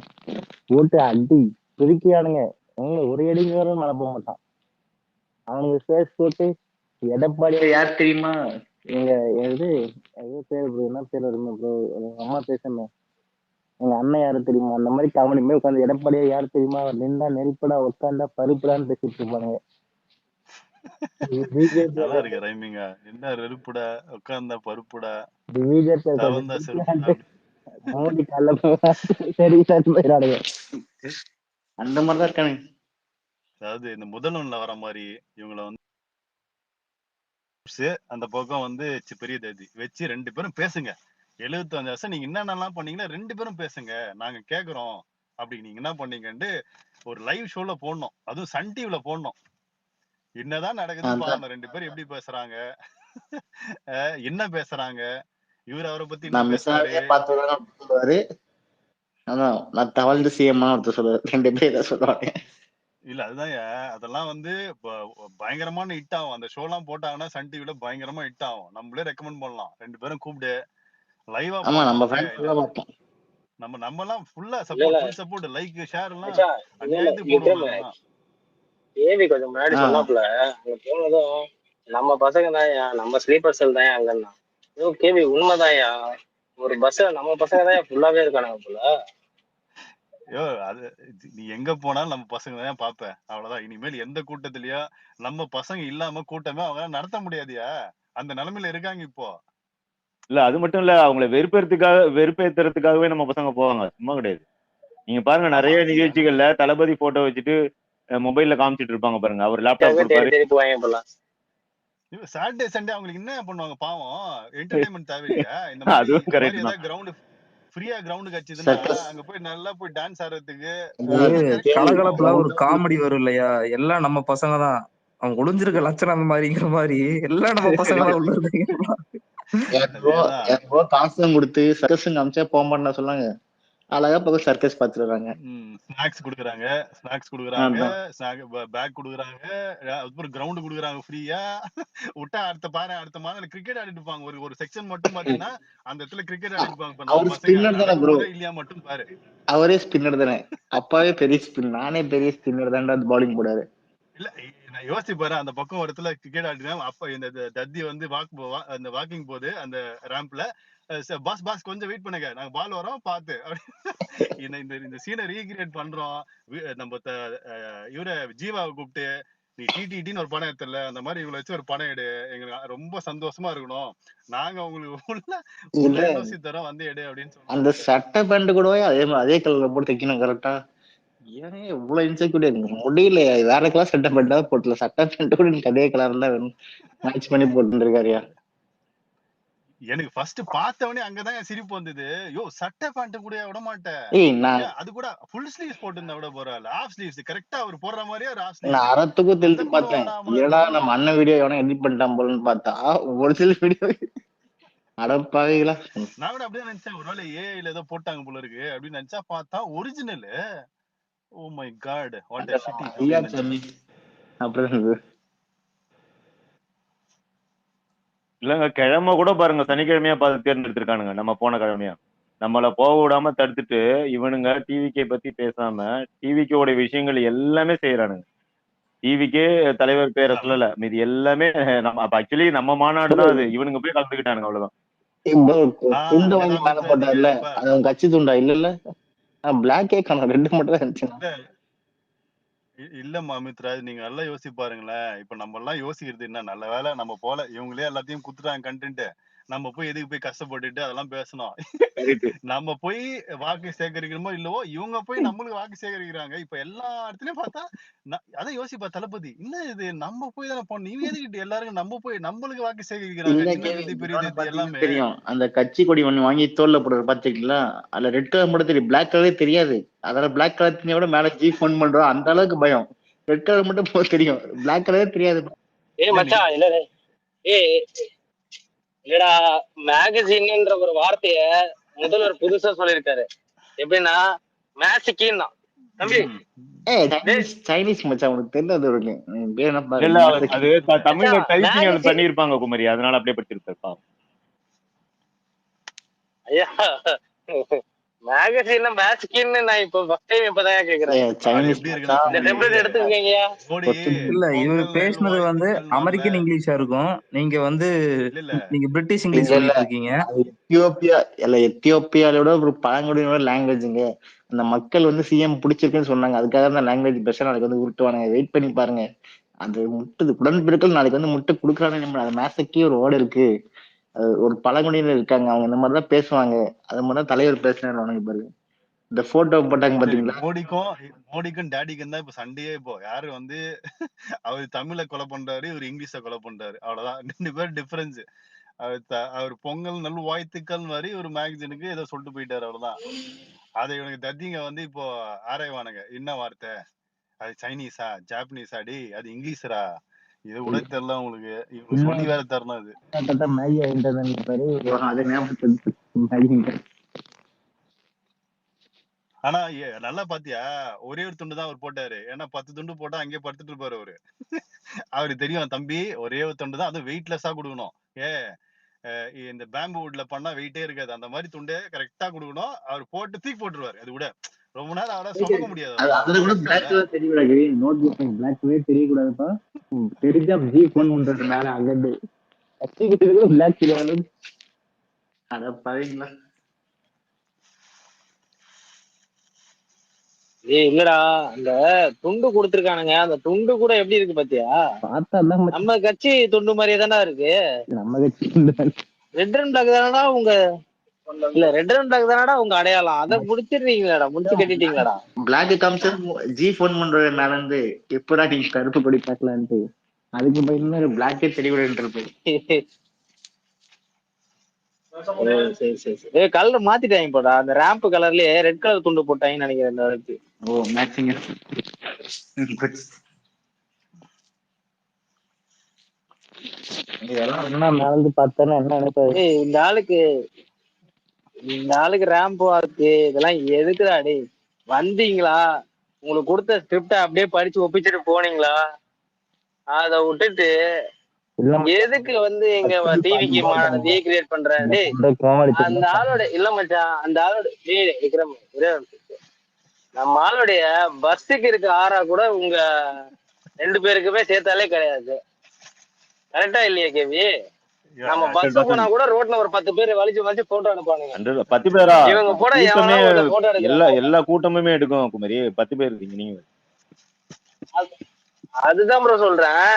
போட்டு அடி பிரிக்கிறானுங்க. ஒரு அடிக்கு வேற மேல போக மாட்டான். அவனுக்கு ஸ்பேஸ் போட்டு எடப்பாடியா யார் தெரியுமா? எங்க எது பேர் என்ன பேர் வருமா ப்ரோ? அம்மா பேசணும். எங்க அண்ணன் யாரு தெரியுமா? அந்த மாதிரி கவனிமே உட்காந்து எடப்பாடியா யாரு தெரியுமா? நின்றா நெருப்படா உட்காந்தா பருப்புடான்னு பேசிட்டு இருப்பானுங்க. நல்லா இருக்கு ரைமிங்கா. என்ன நெருப்புடா உட்கார்ந்தா பருப்புடா தவந்தா மோடி கால சரி போயிடானுங்க. அந்த மாதிரிதான் இருக்கானுங்க. அதாவது இந்த முதல்வன்ல வர மாதிரி இவங்களை வந்து அந்த பக்கம் வந்து பெரிய தேதி வச்சு 2 பேரும் பேசுங்க. 75 வருஷம் நீங்க என்னென்னலாம் பண்ணீங்கன்னா 2 பேரும் பேசுங்க, நாங்க கேக்குறோம். அப்படி நீங்க என்ன பண்ணீங்கன்னு ஒரு லைவ் ஷோல போடணும். அதுவும் சன் டிவில போடணும். என்னதான் நடக்குதுன்னு பாருங்க. 2 பேரும் எப்படி பேசுறாங்க, என்ன பேசுறாங்க, இவர் அவரை பத்தி என்ன பேசுறாரு. நான் தவழ்ந்து சிஎம் ஒருத்தர் சொல்லுவாரு. 2 பேர் சொல்லுவாங்க. இல்ல அதுதான் அதெல்லாம் வந்து பயங்கரமான ஹிட் ஆகும். அந்த ஷோ எல்லாம் போட்டாங்கன்னா சன் டிவில பயங்கரமா ஹிட் ஆகும். நம்மளே ரெக்கமெண்ட் பண்ணலாம். 2 பேரும் கூப்பிடு லைவா நம்ம எல்லாம் ஃபுல்லா support, full support, like share எல்லாம் அநியாயத்துக்கு போடுவோம். ஏவி கொஞ்சம் முன்னாடி சொன்னாப்ல அங்க போனதும் நம்ம பசங்க தான், நம்ம ஸ்லீப்பர் செல் தான் அங்கன்னா. கேவி உண்மைதான். ஒரு பஸ் நம்ம பசங்க தான் ஃபுல்லாவே இருக்கானுங்க போல. ஐயோ அது நீ எங்க போனாலும் நம்ம பசங்க தான் பாப்ப. அவ்வளவுதான். இனிமேல் எந்த கூட்டத்திலயோ நம்ம பசங்க இல்லாம கூட்டமே அவங்க நடத்த முடியாதியா. அந்த நிலைமையில இருக்காங்க இப்போ. இல்ல அது மட்டும் இல்ல, அவங்கள வெறுப்பேத்துறதுக்காகவே நம்ம பசங்க போவாங்க, சும்மா கிடையாது. நீங்க பாருங்க நிறைய நிகழ்ச்சிகள்ல தளபதி போட்டோ வச்சுட்டு மொபைல்ல காமிச்சிட்டு இருப்பாங்க பாருங்க. அவர் லேப்டாப் கொடுப்பாரு. சாட்டர்டே சண்டே அவங்களுக்கு என்ன பண்ணுவாங்க பாவம்? என்டர்டைன்மெண்ட் தேவையில்லையா? இந்த மாதிரி ஏதாவது கிரவுண்ட் ஃப்ரீயா கிரவுண்ட் கட்சிதுன்னா அங்க போய் நல்லா போய் டான்ஸ் ஆடுறதுக்கு கலகலப்புல ஒரு காமெடி வரும் இல்லையா? எல்லாம் நம்ம பசங்க தான். அவங்க ஒளிஞ்சிருக்க லட்சணம் அந்த மாதிரிங்கிற மாதிரி எல்லாம் நம்ம பசங்க தான் உள்ள இருக்கீங்க. காசும் கொடுத்து சர்க்கஸ் அமிச்சா போக மாட்டேன்னு சொன்னாங்க. அழகா பக்கம் சர்க்கஸ் பாத்துறாங்க. ஸ்நாக்ஸ் குடுக்குறாங்க, பேக் குடுக்குறாங்க, அப்புறம் கிரவுண்ட் குடுக்குறாங்க ஃப்ரீயா. விட்டா அடுத்த மாதம் கிரிக்கெட் ஆடிட்டு இருப்பாங்க. ஒரு செக்ஷன் மட்டும் பாத்தீங்கன்னா அந்த இடத்துல கிரிக்கெட் ஆடிட்டு இருப்பாங்க. இல்லையா மட்டும் பாரு. அவரே ஸ்பின்னர் தானே. அப்பாவே பெரிய ஸ்பின், நானே பெரிய ஸ்பின்னர் தான் பவுலிங் போடாரு. இல்ல நான் யோசிச்சு பாரு. அந்த பக்கம் ஒரு இடத்துல கிரிக்கெட் ஆடினா அப்ப இந்த தத்தி வந்து அந்த வாக்கிங் போது அந்த ரேம்ப்ல பாஸ் கொஞ்சம் வெயிட் பண்ணுங்க, நாங்க பால் வரோம் பாத்து இந்த சீனை ரீக்ரியேட் பண்றோம். நம்ம இவரை ஜீவாவை கூப்பிட்டு நீ டிடின்னு ஒரு படம் எடுத்துல அந்த மாதிரி இவங்களை வச்சு ஒரு படம் எடு, எங்களுக்கு ரொம்ப சந்தோஷமா இருக்கணும், நாங்க உங்களுக்கு தரோம் வந்து எடு அப்படின்னு சொல்லி. அந்த சட்டை பேண்ட் கூட அதே கலர்ல போட்டு தைக்கணும் கரெக்டா. ஏன் இவ்வளவு இன்செக்யூரிட்டி முடியல. வேற கலர் சட்டை பேண்டா போட்டல, சட்டை பேண்ட் கூட அதே கலர்ல வேணும் மேட்ச் பண்ணி போட்டு இருக்காருயா. எனக்கு ஃபர்ஸ்ட் பார்த்தவனே அங்கதான் சிரிப்பு வந்தது. யோ சட்டை பேண்ட் கூட விட மாட்டேன், அது கூட ஃபுல் ஸ்லீவ்ஸ் போட்டுருந்தா விட போறாள். ஹாஃப் ஸ்லீவ்ஸ் கரெக்டா அவர் போடுற மாதிரியே ஒரு ஹாஃப் ஸ்லீவ்ஸ். நான் அறத்துக்கும் தெரிஞ்சு பார்த்தேன். ஏடா நம்ம அண்ணன் வீடியோ எவனா எடிட் பண்ணிட்டான் போலன்னு பார்த்தா ஒரு சில வீடியோ அடப்பாவீங்களா. நான் கூட அப்படியே நினைச்சேன் ஒருவேளை ஏஐல ஏதோ போட்டாங்க போல இருக்கு அப்படின்னு நினைச்சா பார்த்தா original. Oh my God, what a shitty. அப்புறம் இல்லங்க கிழமை கூட பாருங்க, சனிக்கிழமையா பார்த்து தேர்ந்தெடுத்திருக்கானுங்க. நம்ம போன கிழமையா நம்மள போக விடாம தடுத்துட்டு இவனுங்க டிவிகே பத்தி பேசாம டிவிகேவோட விஷயங்கள் எல்லாமே செய்யறானுங்க. டிவிகே தலைவர் பேரை சொல்லல, மீது எல்லாமே நம்ம ஆக்சுவலி நம்ம மாநாடு தான் அது. இவனுங்க போய் கலந்துக்கிட்டானுங்க, அவ்வளவுதான். துண்டு வாங்கி மேல போட்டார்ல, அது கட்சி துண்டா இல்ல பிளாக்கே காணும், 2 மட்டும் தான் இருந்துச்சு. இல்லம்மா அமித்ராஜ், நீங்க நல்லா யோசிச்சு பாருங்களேன். இப்ப நம்ம எல்லாம் யோசிக்கிறது என்ன, நல்ல வேலை நம்ம போல, இவங்களே எல்லாத்தையும் குத்துட்டாங்க கண்டென்ட். நம்ம போய் எதுக்கு போய் கஷ்டப்பட்டுட்டு அதெல்லாம் பேசணும். கரெக்ட். நம்ம போய் வாக்கு சேகரிக்கணுமோ இல்லவோ இவங்க போய் நம்மளுக்கு வாக்கு சேகரிக்கிறாங்க. இப்ப எல்லா இடத்துலயும் பார்த்தா அதான் யோசிப்பா தளபதி, என்ன இது நம்ம போய் தானே போனோம், நீ எதுக்கிட்டு எல்லாருக்கும் நம்ம போய் நம்மளுக்கு வாக்கு சேகரிக்கிறாங்க, இல்ல சின்னது கேவி, பெரியது இன்னொன்னு பாத்தீங்கன்னா எல்லாமே. தெரியும், அந்த கட்சி கொடி ஒண்ணு வாங்கி தோல்ல போடுறது பாத்துக்கலாம். அதுல ரெட் கலர் மட்டும் தெரியும், பிளாக் கலரே தெரியாது. அதனால பிளாக் கலர் விட மேல ஜி ஃபோன் பண்றோம், அந்த அளவுக்கு பயம். ரெட் கலர் மட்டும் தெரியும், பிளாக் கலரே தெரியாது. மச்சான் இல்ல இல்லடா, மேகசின்ன்ற ஒரு வார்த்தைய முதல்வர் புதுசா சொல்லியிருக்காரு. எப்படின்னா மேசிக்கின்னா தம்பி, சைனீஸ் மச்சான், உனக்கு தெரியாது. இல்ல அது தமிழ்ல டைப்பிங் அது பண்ணிருப்பாங்க குமரி, அதனால அப்படியே படிச்சிருப்பா. ஐயா மேகசின்ல மேசிக்கின்னு நான் இப்போ ஃபர்ஸ்ட் டைம் இப்பதான் கேக்குறேன். சைனீஸ் இந்த டெம்ப்ளேட் எடுத்துக்கங்கயா. இல்ல இவரு பேசுனது வந்து அமெரிக்கன் இங்கிலீஷா இருக்கும், நீங்க வந்து நீங்க பிரிட்டிஷ் இங்கிலீஷ் சொல்லிட்டு இருக்கீங்க. எத்தியோப்பியாவோட ஒரு பழங்குடியினோட லாங்குவேஜுங்க. அந்த மக்கள் வந்து சிஎம் பிடிச்சிருக்குன்னு சொன்னாங்க, அதுக்காக தான் லாங்குவேஜ் பெஸ்டா நாளைக்கு வந்து உருட்டுவானுங்க. வெயிட் பண்ணி பாருங்க. அந்த முட்டு உடன்பிறர்கள் நாளைக்கு வந்து முட்டை கொடுக்குறாங்க. அது மேசக்கே ஒரு வேர்டு இருக்கு, ஒரு பழங்குடியினர் இருக்காங்க, அவங்க இந்த மாதிரிதான் பேசுவாங்க. அது மாதிரி தான் தலைவர் பேசுனாரு பாருங்க. இந்த போட்டோ போட்டாங்க பாத்தீங்களா? மோடிக்கும் டேடிக்கும் தான் இப்ப சண்டையே. இப்போ யாரு வந்து அவர் தமிழை கொலை பண்றாரு, இவர் இங்கிலீஷ கொலை பண்றாரு, அவ்வளவுதான். 2 பேர் டிஃபரன்ஸ். அவர் பொங்கல் நல்ல வாழ்த்துக்கள் மாதிரி ஒரு மேகசினுக்கு ஏதோ சொல்லிட்டு போயிட்டாரு, அவ்வளவுதான். அதை இவனுக்கு தத்திங்க வந்து இப்போ ஆராய்வானுங்க, என்ன வார்த்தை அது, சைனீஸா ஜாப்பனீஸா, டி அது இங்கிலீஷரா, இது கூட தெரியல உங்களுக்கு, இவங்க சொல்லி வேற தரணும். அது ஆனா நல்லா பாத்தியா, ஒரே ஒரு துண்டு தான் அவர் போட்டாரு. ஏன்னா 10 துண்டு போட்டா அங்கேயே படுத்துட்டு இருப்பாரு அவரு. அவருக்கு தெரியும் தம்பி, ஒரே ஒரு துண்டு தான், அது வெயிட்லெஸ்ஸா கொடுக்கணும். இந்த பேம்பு வுட்ல பண்ணா வெயிட்டே இருக்காது, அந்த மாதிரி துண்டே கரெக்டா கொடுக்கணும். அவர் போட்டு தூக்கி போட்டுருவாரு. அது கூட ரொம்ப நேரம் அவரால் சுமக்க முடியாது. அதுல கூட பிளாக் கலர் தெரியக்கூடாது, நோட் புக் பிளாக் கலர் தெரியக்கூடாதுப்பா. தெரிஞ்சா ஜி போன் பண்றது மேல அங்கிட்டு கத்திக்கிட்டு பிளாக் கலர். அத பாருங்களா. இல்லடா, அந்த துண்டு கொடுத்திருக்கானுங்க, அந்த துண்டு கூட எப்படி இருக்கு பாத்தியா? நம்ம கட்சி துண்டு மாதிரியே தானே இருக்கு. நம்ம கட்சி ரெட் அண்ட் பிளாக் தானடா உங்க, இல்ல ரெட் அண்ட் பிளாக் தானடா உங்க அடையாளம். அதை முடிச்சிடுறீங்களாடா, முடிச்சு கட்டிட்டீங்களாடா. பிளாக் காமிச்சு ஜி போன் பண்ற மேல இருந்து எப்படா நீ கருப்பு கொடி பார்க்கலான்ட்டு, அதுக்கு பயந்து பிளாக்கே தெரியவில்லை. சரி சரி சரி, கலர் மாத்திட்டாங்க போடா. அந்த ரேம்ப் கலர்லயே ரெட் கலர் துண்டு போட்டாங்கன்னு நினைக்கிறேன் இந்த அளவுக்கு. ஓ மேட்சிங். இதெல்லாம் என்ன மேல பார்த்தா என்ன நினைப்பாரு, இந்த ஆளுக்கு ரேம்ப் வாக்கு இதெல்லாம் எதுக்குடா? டே வந்தீங்களா, உங்களுக்கு கொடுத்த ஸ்கிரிப்ட அப்படியே படிச்சு ஒப்பிச்சுட்டு போனீங்களா, அத விட்டுட்டு எதுக்கு வந்து எங்க டிவிக்கு ரீக்ரியேட் பண்ற? அந்த ஆளோட இல்ல மச்சான், அந்த ஆளோட விக்ரம், நம்ம ஆளுடைய பஸ்ஸுக்கு இருக்க ஆறா கூட உங்க 2 பேருக்குமே சேர்த்தாலே கிடையாது. கரெக்டா இல்லையா கேவி? நம்ம பஸ் போனா கூட ரோட்ல ஒரு 10 பேர் வலிச்சு வலிச்சு போட்டோ எடுப்பானுங்க. 10 பேரா? இவங்க கூட போட்டோ எடுக்க எல்லா கூட்டமுமே எடுக்கும் குமரி. 10 பேர் இருக்கீங்க நீங்க. அதுதான் ப்ரோ சொல்றேன்.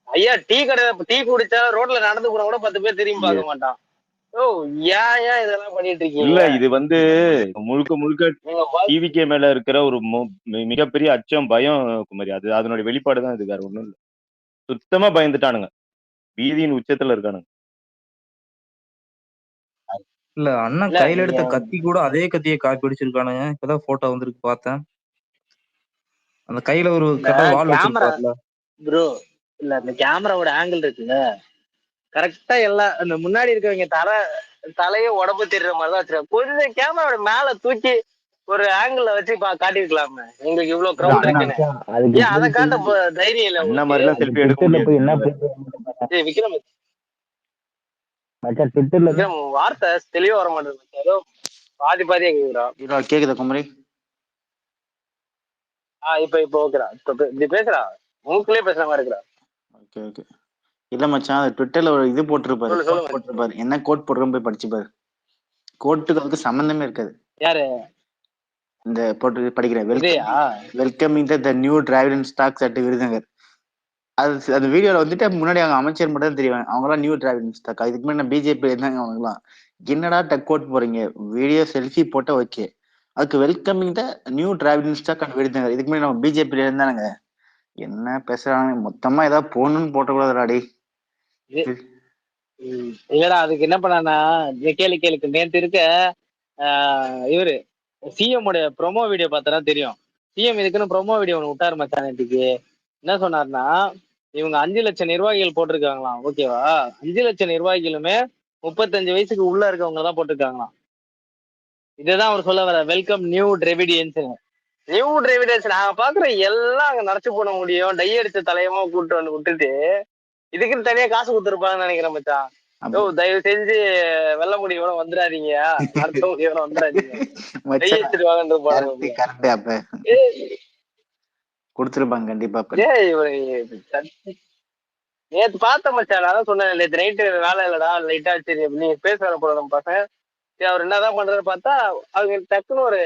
ஐயா டீ கடை டீ குடிச்சா ரோட்ல நடந்து போனா கூட 10 பேர் திரும்பி பார்க்க மாட்டான். ஓ ஏன் இதெல்லாம் பண்ணிட்டு இருக்கீங்க? இல்ல இது வந்து முழுக்க டிவிக்கே மேல இருக்கிற ஒரு மிகப்பெரிய அச்சம், பயம் குமரி. அது அதனுடைய வெளிப்பாடுதான் இது, வேற ஒண்ணும் இல்ல. சுத்தமா பயந்துட்டானுங்க, வீதியின் உச்சத்துல இருக்கானுங்க. இல்ல அண்ணன் கையில எடுத்த கத்தி கூட அதே கத்தியை காப்பி அடிச்சிருக்கானுங்க. இப்பதான் போட்டோ வந்திருக்கு பார்த்தேன். அந்த கையில ஒரு வால் வச்சிருக்காருல ப்ரோ. இல்ல அந்த கேமராவோட ஆங்கிள் இருக்குல்ல, கரெக்டா எல்லாம் அந்த முன்னாடி இருக்கவங்க தலையே உடம்பு தெரியுற மாதிரிதான் வச்சிருக்காங்க. கொஞ்சம் கேமராவோட மேல தூக்கி ஒரு ஆங்கிள் வச்சு காட்டிருக்கலாமே, உங்களுக்கு இவ்வளவு கிரௌட் இருக்குன்னு. ஏன் அதை காட்ட தைரியம் இல்ல? அந்த மாதிரி எல்லாம் செல்ஃபி எடுக்க முடியாது. விக்ரம் வார்த்தை தெளிவா வர மாட்டேங்குது, பாதி பாதியா கேக்குறா. கேக்குதா குமரி? இப்ப ஓகேடா, இப்படி பேசுறா, மூக்குலயே பேசுற மாதிரி இருக்கிறா. Okay okay. இல்ல மச்சான், அது ட்விட்டர்ல ஒரு இது போட்டிருப்பாரு, என்ன கோட் போடுறோம் போய் படிச்சுப்பாரு. கோட்டுக்கு அதுக்கு சம்பந்தமே இருக்காது. யாரு இந்த போட்டு படிக்கிற welcoming the new Dravidian stocks at Virudhunagar. அந்த வீடியோல வந்துட்டு முன்னாடி அவங்க அமைச்சர் மட்டும் தான் தெரியும். அவங்கலாம் நியூ டிராவிட் ஸ்டாக். இதுக்கு முன்னாடி நான் பிஜேபி இருந்தாங்க அவங்கலாம். என்னடா டக் அவுட் போறீங்க? வீடியோ செல்ஃபி போட்டா ஓகே. அதுக்கு welcoming the new Dravid stock and விடுதாங்க. இதுக்கு முன்னாடி நம்ம பிஜேபி இருந்தானுங்க. என்ன பேசுறாங்க? மொத்தமா ஏதாவது போகணும்னு போட்டக்கூடாதுடாடி. இல்லடா அதுக்கு என்ன பண்ணானா கேளுக்கு நேற்று இருக்க இவரு சிஎம் உடைய ப்ரொமோ வீடியோ பார்த்தா தெரியும். சிஎம் இதுக்குன்னு ப்ரொமோ வீடியோ ஒன்று விட்டாரு மச்சான். நேற்றுக்கு என்ன சொன்னார்னா இவங்க 5 லட்சம் நிர்வாகிகள் போட்டிருக்காங்களாம். ஓகேவா? 5 லட்சம் நிர்வாகிகளுமே 35 வயசுக்கு உள்ள இருக்கவங்க தான் போட்டிருக்காங்களாம். இதுதான் அவர் சொல்ல வர வெல்கம் நியூ டிரெவிடியன்ஸ். நியூ டிரெவிடியன்ஸ் நாங்க பாக்குற எல்லாம் அங்க நடச்சு போட முடியும். டை அடிச்ச தலையமா கூப்பிட்டு வந்து விட்டுட்டு இதுக்குன்னு தனியா காசு கொடுத்துருப்பாங்கன்னு நினைக்கிறேன் மச்சான். ஓ தயவு செஞ்சு வெள்ள முடியோட வந்துடாதீங்க, அடுத்த முடியோட வந்துடாதீங்க, டை அடிச்சுட்டு வாங்கன்னு பாருங்க. கொடுத்துருப்பாங்க கண்டிப்பா. நேத்து பார்த்த மச்சான். அதான் சொன்னேன் நேற்று நைட்டு வேலை இல்லடா லைட்டா சரி நீ பேச வேலை போட நம்ம பசங்க. சரி அவர் என்னதான் பண்றாரு பார்த்தா அவங்க டக்குன்னு ஒரு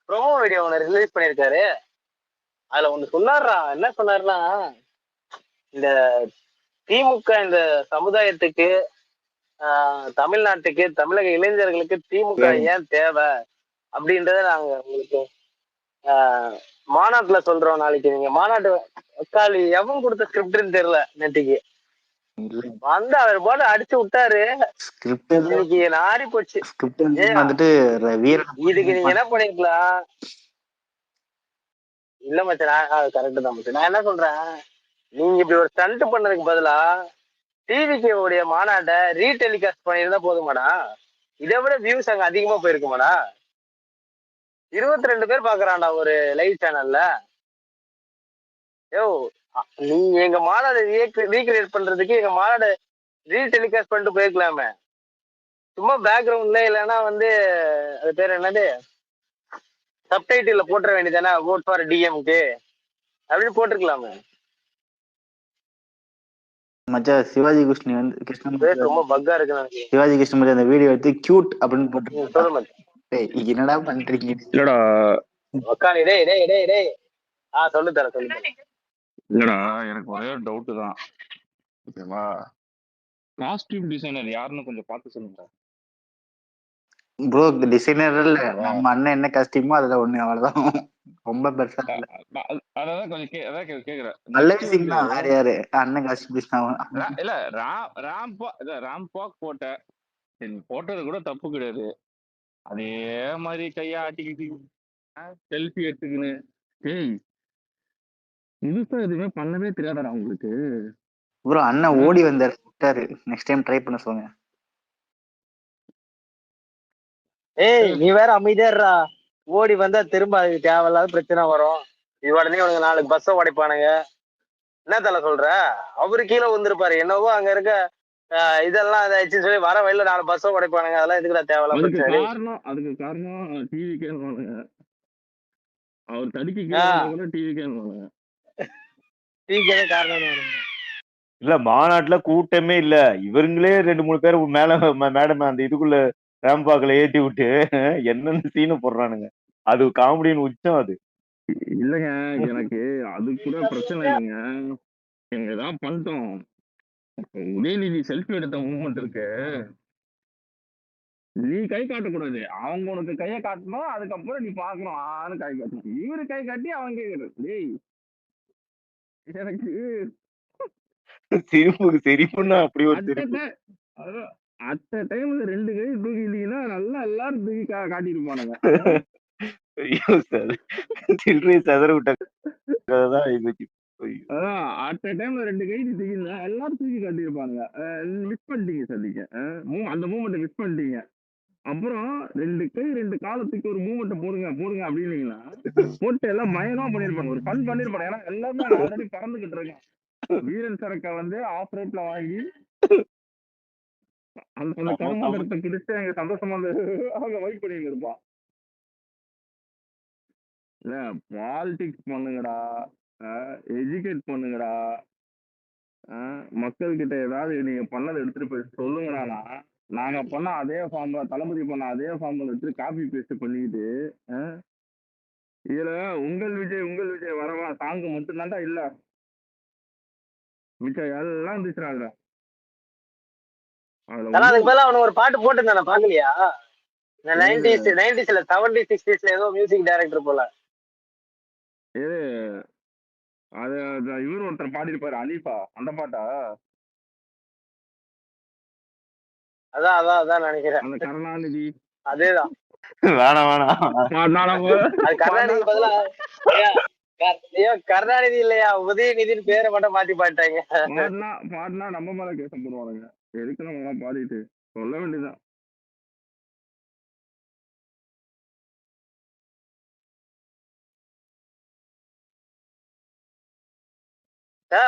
ப்ரோமோ வீடியோ ஒன்று ரிலீஸ் பண்ணியிருக்காரு. அதுல ஒண்ணு சொன்னார்ரா. என்ன சொன்னாருன்னா இந்த திமுக இந்த சமுதாயத்துக்கு தமிழ்நாட்டுக்கு தமிழக இளைஞர்களுக்கு திமுக ஏன் தேவை அப்படின்றத நாங்க உங்களுக்கு மாநாட்டுல சொல்றோம். நாளைக்கு நீங்க மாநாட்டு காலி எவன் கொடுத்த ஸ்கிரிப்ட்னு தெரியல. நேற்றுக்கு வந்து அவர் போல அடிச்சு விட்டாரு. இன்னைக்கு நாரி போச்சு. இதுக்கு நீங்க என்ன பண்ணிருக்கலாம்? இல்ல மச்சான் கரெக்ட் தான் மச்சான். நான் என்ன சொல்றேன், நீங்க இப்படி ஒரு ஸ்டண்ட் பண்ணதுக்கு பதிலா டிவிக்கு உடைய மாநாட்டை ரீடெலிகாஸ்ட் பண்ணியிருந்தா போதுமாடா. இதை விட வியூஸ் அங்க அதிகமா போயிருக்குமாடா. 22 பேர் பாக்குறான்டா ஒரு லைவ் சேனல்ல. யோ நீங்க எங்க மாநாடு ரீக்ரியேட் பண்றதுக்கு எங்க மாநாடு ரீடெலிகாஸ்ட் பண்ணிட்டு போயிருக்கலாமே. சும்மா பேக்ரவுண்ட்ல இல்லைன்னா வந்து அது பேர் என்னது சப்டைட்டில் போட்டுற வேண்டியதானே, ஓட் ஃபார் டிஎம்கே அப்படின்னு போட்டிருக்கலாமே. மச்சா சிவாஜி கிருஷ்ணன் ரொம்ப பக்கா இருக்கு. சிவாஜி கிருஷ்ணன் அந்த வீடியோ எடுத்து கியூட் அப்படின்னு போட்டு என்னடா பண்றீங்க? இல்லடா சொல்லு தர இல்லடா எனக்கு ஒரே ஒரு டவுட் தான். ஓகேவா? காஸ்டியூம் டிசைனர் யாருன்னு கொஞ்சம் பார்த்து சொல்லுங்க ப்ரோ. டிசைனர் இல்ல, நம்ம அண்ணன் என்ன காஸ்டியூமோ அதுல ஒண்ணு, அவ்வளவுதான். ரொம்ப பெருசா இல்ல. அதான் கொஞ்சம் கேக்குறேன். நல்ல விஷயம் தான். வேற யாரு அண்ணன் காஸ்டியூம் இல்ல ராம்பாக் போட்ட போட்டது கூட தப்பு கிடையாது. அதே மாதிரி கையா ஆட்டிக்கிட்டு செல்ஃபி எடுத்துக்கின்னு புதுசா எதுவுமே பண்ணவே தெரியாதா உங்களுக்கு? ப்ரோ அண்ணன் ஓடி வந்தாரு. நெக்ஸ்ட் டைம் ட்ரை பண்ண சொல்லுங்க. நீ வேற அமைதியாடுறா. ஓடி வந்தா திரும்ப அதுக்கு தேவையில்லாத பிரச்சனை வரும். இது உடனே உனக்கு 4 பஸ்ஸை உடைப்பானுங்க. என்ன தலை சொல்ற? அவரு கீழே வந்திருப்பாரு. என்னவோ அங்க இருக்க இதெல்லாம் இதாச்சுன்னு சொல்லி வர வழியில 4 பஸ்ஸை உடைப்பானுங்க. அதெல்லாம் எதுக்குடா தேவையில்லாம பிரச்சனை? அதுக்கு காரணம் டிவி கேள்வானுங்க. அவர் தடுக்கி கூட டிவி கேள்வானுங்க. டிவி காரணம் இல்ல மாநாட்டுல கூட்டமே இல்ல. இவருங்களே 2-3 பேர் மேடம் அந்த இதுக்குள்ள ரேம்பாக்ல ஏத்தி விட்டு என்னென்ன சீனை போடுறானுங்க. அது காமெடியின் உச்சம். அது இல்லைங்க, எனக்கு அது கூட பிரச்சனை இல்லைங்க. எங்க ஏதாவது பண்ணிட்டோம். உதயநிதி செல்ஃபி எடுத்த மூமெண்ட் இருக்கு, நீ கை காட்டக்கூடாது. அவங்க உனக்கு கையை காட்டணும், அதுக்கப்புறம் நீ பாக்கணும் ஆன்னு கை காட்டணும். இவரு கை காட்டி அவன் கேக்குறது. டேய் எனக்கு சிரிப்புன்னா அப்படி ஒரு சிரிப்பு. அட்ட டைம்ல 2 கை தூக்கிட்டீங்கன்னா நல்லா எல்லாரும் தூக்கி காட்டிருப்பானுங்க. ஐயோ சார், சில்லறை சதற விட்ட கதைதான் அட்ட டைம்ல 2 கை தூக்கினா எல்லாரும் தூக்கி காட்டியிருப்பானுங்க. மிஸ் பண்ணிட்டீங்க சார் நீங்க. அந்த மூமெண்ட் மிஸ் பண்ணிட்டீங்க. அப்புறம் 2 கை 2 காலத்துக்கு ஒரு மூமெண்ட் போடுங்க அப்படின்னீங்கன்னா போட்டு எல்லாம் பயங்கரமா பண்ணிருப்பாங்க. ஒரு ஃபன் பண்ணிருப்பாங்க. ஏன்னா எல்லாருமே ஆல்ரெடி பறந்துகிட்டு இருக்கேன். வீரன் சரக்கை வந்து ஆஃப் ரேட்ல வாங்கி அந்த கருமாந்திரத்தை குடிச்சு எங்க சந்தோஷமா அவங்க வைப் பண்ணிட்டு இருப்பான். இல்ல பாலிடிக்ஸ் பண்ணுங்கடா, எஜுகேட் பண்ணுங்கடா, மக்கள் கிட்ட ஏதாவது நீங்க பண்ணதை எடுத்துட்டு போய் சொல்லுங்கடா. நாங்க பண்ண அதே ஃபார்ம்ல, தளபதி பண்ண அதே ஃபார்ம்ல எடுத்து காப்பி பேஸ்ட் பண்ணிக்கிட்டு இதுல உங்கள் விஜய் வரவா சாங்கு மட்டும் தான்டா இல்ல. மிச்சம் எல்லாம் இருந்துச்சுடா அதுல. அதுல ஆனா ஒண்ணு அதுக்கு பதிலா அவனுக்கு ஒரு பாட்டு போட்டுருந்தானே, பாக்கலையா? இந்த 90s 90sல 70s 60sல ஏதோ மியூசிக் டைரக்டர் போல. இது அது இவரு ஒருத்தர் பாடியிருப்பாரு, அலீஃபா, அந்த பாட்டா? அதான் அதான் அதான் நினைக்கிறேன். அந்த கருணாநிதி அதேதான். வேணாம் வேணாம். அது கருணாநிதி பதிலா ஐயோ கருணாநிதி இல்லையா, உதயநிதினு பேரை மட்டும் மாத்தி பாட்டாங்க. பாடினா நம்ம மேல கேச போடுவானுங்க. எதுக்கு நம்ம பாடிட்டு சொல்ல வேண்டியதான்.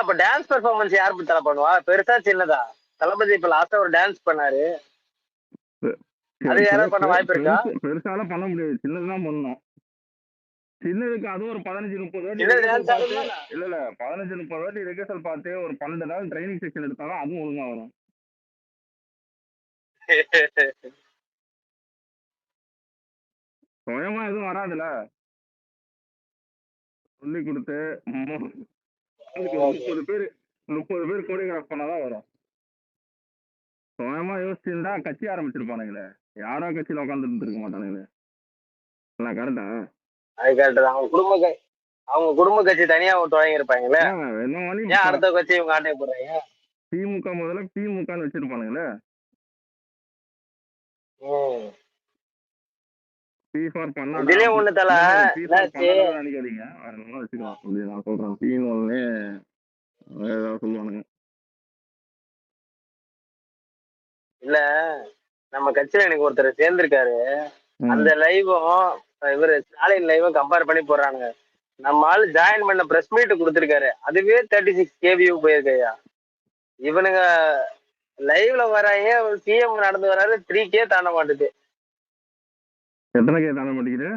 அப்ப டான்ஸ் பெர்ஃபார்மன்ஸ் யார் தலை பண்ணுவா, பெருசா சின்னதா? தளபதி இப்ப லாஸ்டா ஒரு டான்ஸ் பண்ணாரு, அது யாராவது பண்ண வாய்ப்பு இருக்கா? பெருசாலாம் பண்ண முடியாது, சின்னதுதான் பண்ணணும். சின்னதுக்கு அது ஒரு 15-30 வாட்டி சின்னது ரிஹர்சல் டான்ஸ் பார்த்து, ஆடுனா இல்ல 15-30 வாட்டி ரிஹர்சல் பார்த்து ஒரு 12 நாள் ட்ரைனிங் செக்ஷன் எடுத்தாலும் அதுவும் ஒழுங்கா வரும். சுயமா எதுவும் வராதுல, சொல்லி கொடுத்து அதுக்கு 30 பேர் கோரியோகிராஃப் பண்ணாதான் வரும். சுயமா யோசிச்சிருந்தா கட்சி ஆரம்பிச்சிருப்பானுங்களே, யாரோ கட்சியில உட்காந்துட்டு இருக்க மாட்டானுங்களே. கரெக்டா? அது கரெக்ட் தான். அவங்க குடும்ப கட்சி தனியா தொடங்கி இருப்பாங்களே, ஏன் அடுத்த கட்சி இவங்க ஆட்டை போடுறாங்க? திமுக முதல்ல திமுகன்னு வச்சிருப்பானுங்களே. இதுலயும் ஒண்ணு தல நினைக்காதீங்க, வேற நல்லா வச்சுக்கலாம். அப்படி நான் சொல்றேன், தீனே ஏதாவது சொல்லுவானுங்க. இல்ல நம்ம கட்சியில எனக்கு ஒருத்தர் சேர்ந்திருக்காரு, அந்த லைவும் இவரு ஸ்டாலின் லைவும் கம்பேர் பண்ணி போடுறானுங்க. நம்ம ஆளு ஜாயின் பண்ண பிரஸ் மீட் கொடுத்திருக்காரு, அதுவே 36K வியூ போயிருக்கையா. இவனுங்க லைவ்ல வராங்க, சிஎம் நடந்து வராரு, 3K தாண்ட மாட்டுது. எத்தனை கே தாண்ட மாட்டேங்குது?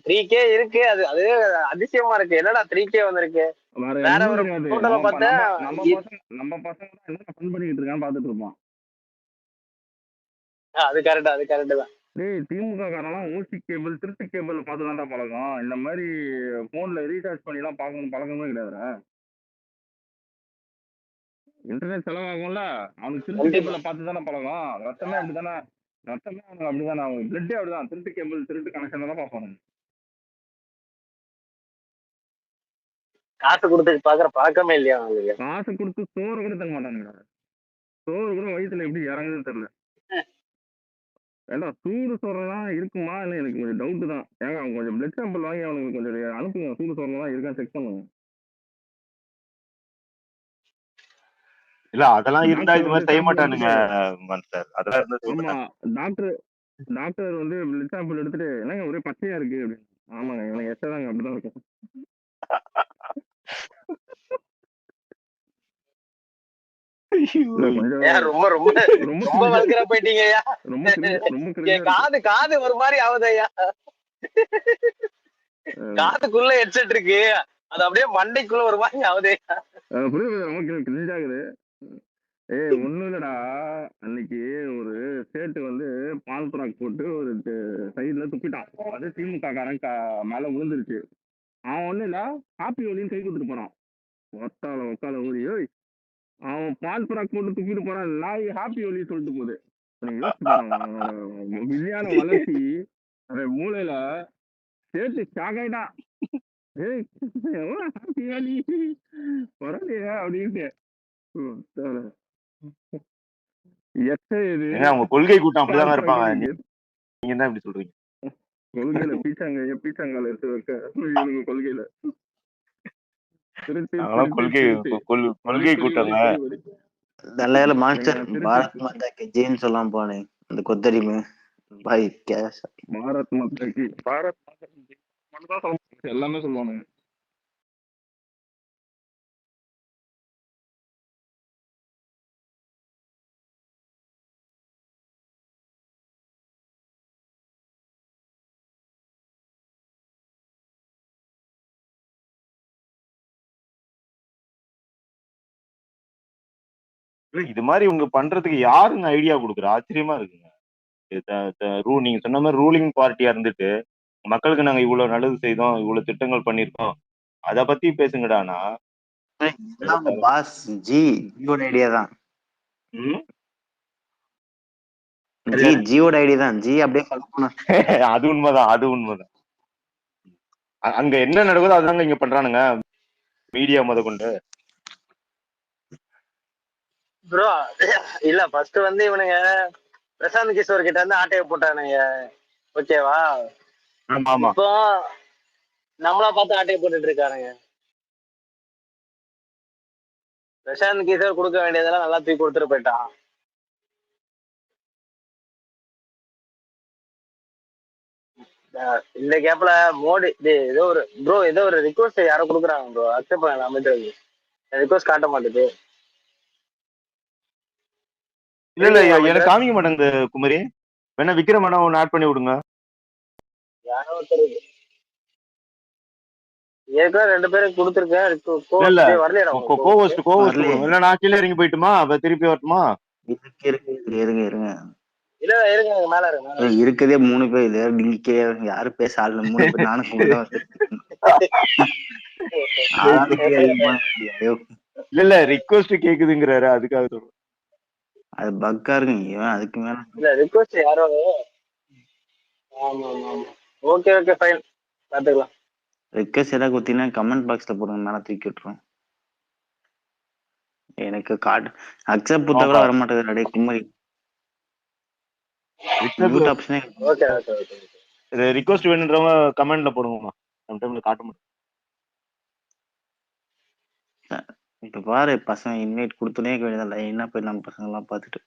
3K இருக்கு. அது அதிசயமா இருக்கு, என்னடா 3K வந்திருக்கு. வேற ஒரு போட்டோல பார்த்தா நம்ம பசங்க என்ன ஃபன் பண்ணிட்டு இருக்கான்னு பாத்துட்டு இருப்போம். அது கரெக்ட் தான். டேய், திமுக காரெல்லாம் ஊசி கேபிள் திருட்டு கேபிள் பார்த்து தான்டா பழக்கம். இந்த மாதிரி போன்ல ரீசார்ஜ் பண்ணி எல்லாம் பார்க்கணும் பழக்கமே கிடையாதுடா. இன்டர்நெட் செலவாகும்ல, அவனுக்கு திருட்டு கேபிள பார்த்து தானே பழக்கம். ரத்தமே அப்படித்தானே, அவனுக்கு அப்படிதானே, அவங்க பிளட்டே அப்படிதான், திருட்டு கேபிள் திருட்டு கனெக்ஷன் தான் பார்ப்பானுங்க. காசு கொடுத்து பாக்குற பழக்கமே இல்லையா அவங்களுக்கு? காசு கொடுத்து சோறு கூட தர மாட்டானுங்க. சோறு கூட வயிற்றுல எப்படி இறங்குதுன்னு தெரியல. ஏன்னா சூடு சோறெல்லாம் இருக்குமா இல்லை, எனக்கு கொஞ்சம் டவுட்டு தான். ஏங்க அவங்க கொஞ்சம் பிளட் சாம்பிள் வாங்கி அவனுக்கு கொஞ்சம் அனுப்புங்க, சூடு சோறெல்லாம் இருக்கான்னு செக் பண்ணுங்க. இல்ல அதெல்லாம் இருந்தா இது மாதிரி செய்ய மாட்டானுங்க சார். அதெல்லாம் இருந்தா ஆமா, டாக்டர் வந்து பிளட் சாம்பிள் எடுத்துட்டு என்னங்க ஒரே பச்சையா இருக்கு அப்படின்னு. ஆமாங்க, எனக்கு எச்சதாங்க அப்படிதான் இருக்கும். காது ஒரு மாதிரி ஆகுதையா, காதுக்குள்ள ஹெட்செட் இருக்கு, அது அப்படியே மண்டைக்குள்ள ஒரு மாதிரி ஆகுதையா. புரியுது. ஒண்ணும் இல்லடா, அன்னைக்கு ஒரு சேட்டு வந்து பால் புறாக் போட்டு ஒரு சைட்ல துப்பிட்டான். அது திமுக காரன் மேல விழுந்துருச்சு. அவன் ஒண்ணு இல்ல, ஹாப்பி ஒலின்னு கை கொடுத்துட்டு போறான். ஒக்கால ஊதி, அவன் பால் புறாக் போட்டு துப்பிட்டு போறான், நாய் ஹாப்பி ஒலி சொல்லிட்டு போகுது. விஞ்ஞான வளர்ச்சி மூளையில சேட்டு ஷாக் ஆயிட்டான். ஹாப்பி ஒலி பரவாயில்லையா அப்படின்ட்டு. அவங்க கொள்கை கூட்டம் அப்படிதான் இருப்பாங்க. நீங்க என்ன இப்படி சொல்றீங்க? கொள்கையில பீச்சாங்கால எடுத்து வைக்க கொள்கையில கொள்கை கூட்டங்க. நல்ல மாஸ்டர் பாரத் மாதா கி ஜெயின்னு சொல்லாம போனேன் அந்த கொத்தடிமை பாய் கேஷ். பாரத் மாதா கி எல்லாமே சொல்லுவானுங்க. இது மாதிரி இவங்க பண்றதுக்கு யாருங்க ஐடியா கொடுக்குற? ஆச்சரியமா இருக்குங்க. நீங்க சொன்ன மாதிரி ரூலிங் பார்ட்டியா இருந்துட்டு மக்களுக்கு நாங்க இவ்வளவு நல்லது செய்தோம், இவ்வளவு திட்டங்கள் பண்ணிருக்கோம், அத பத்தி பேசுங்கடானா பாஸ் ஜியோட ஐடியா தான். ம்? ஜியோட ஐடியா தான். ஜி அப்படியே ஃபாலோ பண்ண. அது உண்மைதான், அது உண்மைதான். அங்க என்ன நடக்குதோ அதுதாங்க இங்க பண்றானுங்க, மீடியா முத கொண்டு. ப்ரோ இல்ல ஃபர்ஸ்ட் வந்து இவனுங்க பிரசாந்த் கிஷோர் கிட்ட இருந்து ஆட்டைய போட்டானுங்க, ஓகேவா? ஆமா ஆமா. இப்போ நம்மளா பார்த்து ஆட்டைய போட்டுட்டு இருக்கானுங்க. பிரசாந்த் கிஷோர் கொடுக்க வேண்டியதெல்லாம் நல்லா தூக்கி கொடுத்துட்டு போயிட்டான். இந்த கேப்ல மோடி ஏதோ ஒரு ப்ரோ ஏதோ ஒரு ரிக்வஸ்ட் யாரோ கொடுக்குறாங்க ப்ரோ, அக்செப்ட் பண்ண அமைதி ரிக்வஸ்ட் காட்ட மாட்டேது. இல்ல எனக்கு காமிக்க மாட்டேங்குது குமரி. வேணா விக்ரம் வேணா ஒன்னு ஆட் பண்ணி விடுங்க. யாரோ ஒருத்தர் ஏற்கனவே 2 பேருக்கு கொடுத்துருக்கேன். இல்ல வரலையா கோவஸ்ட் கொடுங்க. இல்ல நான் கீழே இறங்கி போயிட்டுமா, திருப்பி வரட்டுமா? இருங்க இருங்க இல்ல இருங்க மேல இருங்க. இருக்கதே 3 பேர். இது நீங்க யாரு பேச ஆளு 3 பேர். நானும் இல்ல ரிக்வெஸ்ட் கேக்குதுங்கறாரு, அதுக்காக சொல்றேன். அது பக்கா இருக்குங்க. அதுக்கு மேல இல்ல ரிக்வெஸ்ட் யாரோ. ஆமா ஆமா ஆமா. ஓகே ஓகே ஃபைன், பாத்துக்கலாம். ரிக்வெஸ்ட் ஏதாவது கொடுத்தீங்கன்னா கமெண்ட் பாக்ஸ்ல போடுங்க, மேல தூக்கி விட்டுரும். எனக்கு கார்டு அக்செப்ட் புத்தா கூட வர மாட்டேங்குது. அடே குமரி மியூட் ஆப்ஷனே. Okay okay okay. ரிக்வெஸ்ட் வேணும்ன்றவங்க கமெண்ட்ல போடுங்கம்மா, சம் டைம்ல காட்ட மாட்டேன். இப்ப பாரு பசங்க இன்வைட் கொடுத்துனே வேண்டியதில்ல. என்ன போய் நம்ம பசங்க எல்லாம் பாத்துட்டு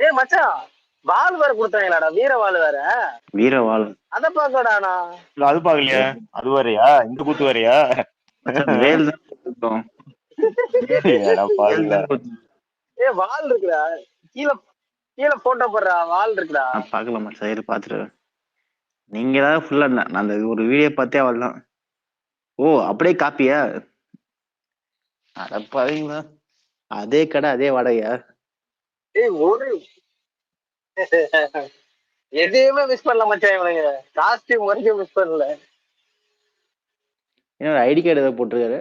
ஏய் மச்சான், வால் வேற கொடுத்தாங்களாடா, வீர வால் வேற. வீர வால் அத பாக்கடானா? அது பாக்கலையா? அது வேறயா? இந்த கூத்து வேறயா? வேல் தான் கொடுத்தோம். ஏய் வால் இருக்குடா, கீழ கீழ போட்டோ போடுறா, வால் இருக்குடா. பாக்கலாம் மச்சான், இரு பாத்துட்டு. நீங்க ஏதாவது ஃபுல்லா நான் அந்த ஒரு வீடியோ பார்த்தே அவள்தான். ஓ அப்படியே காப்பியா? அட பாருங்களா, அதே கடை அதே வாடகையா? ஏய் ஒரு எதையுமே மிஸ் பண்ணல மச்சான் இவனுங்க. காஸ்டியூம் வரைக்கும் மிஸ் பண்ணல. ஏன்னா ஐடி கார்டு ஏதாவது போட்டிருக்காரு.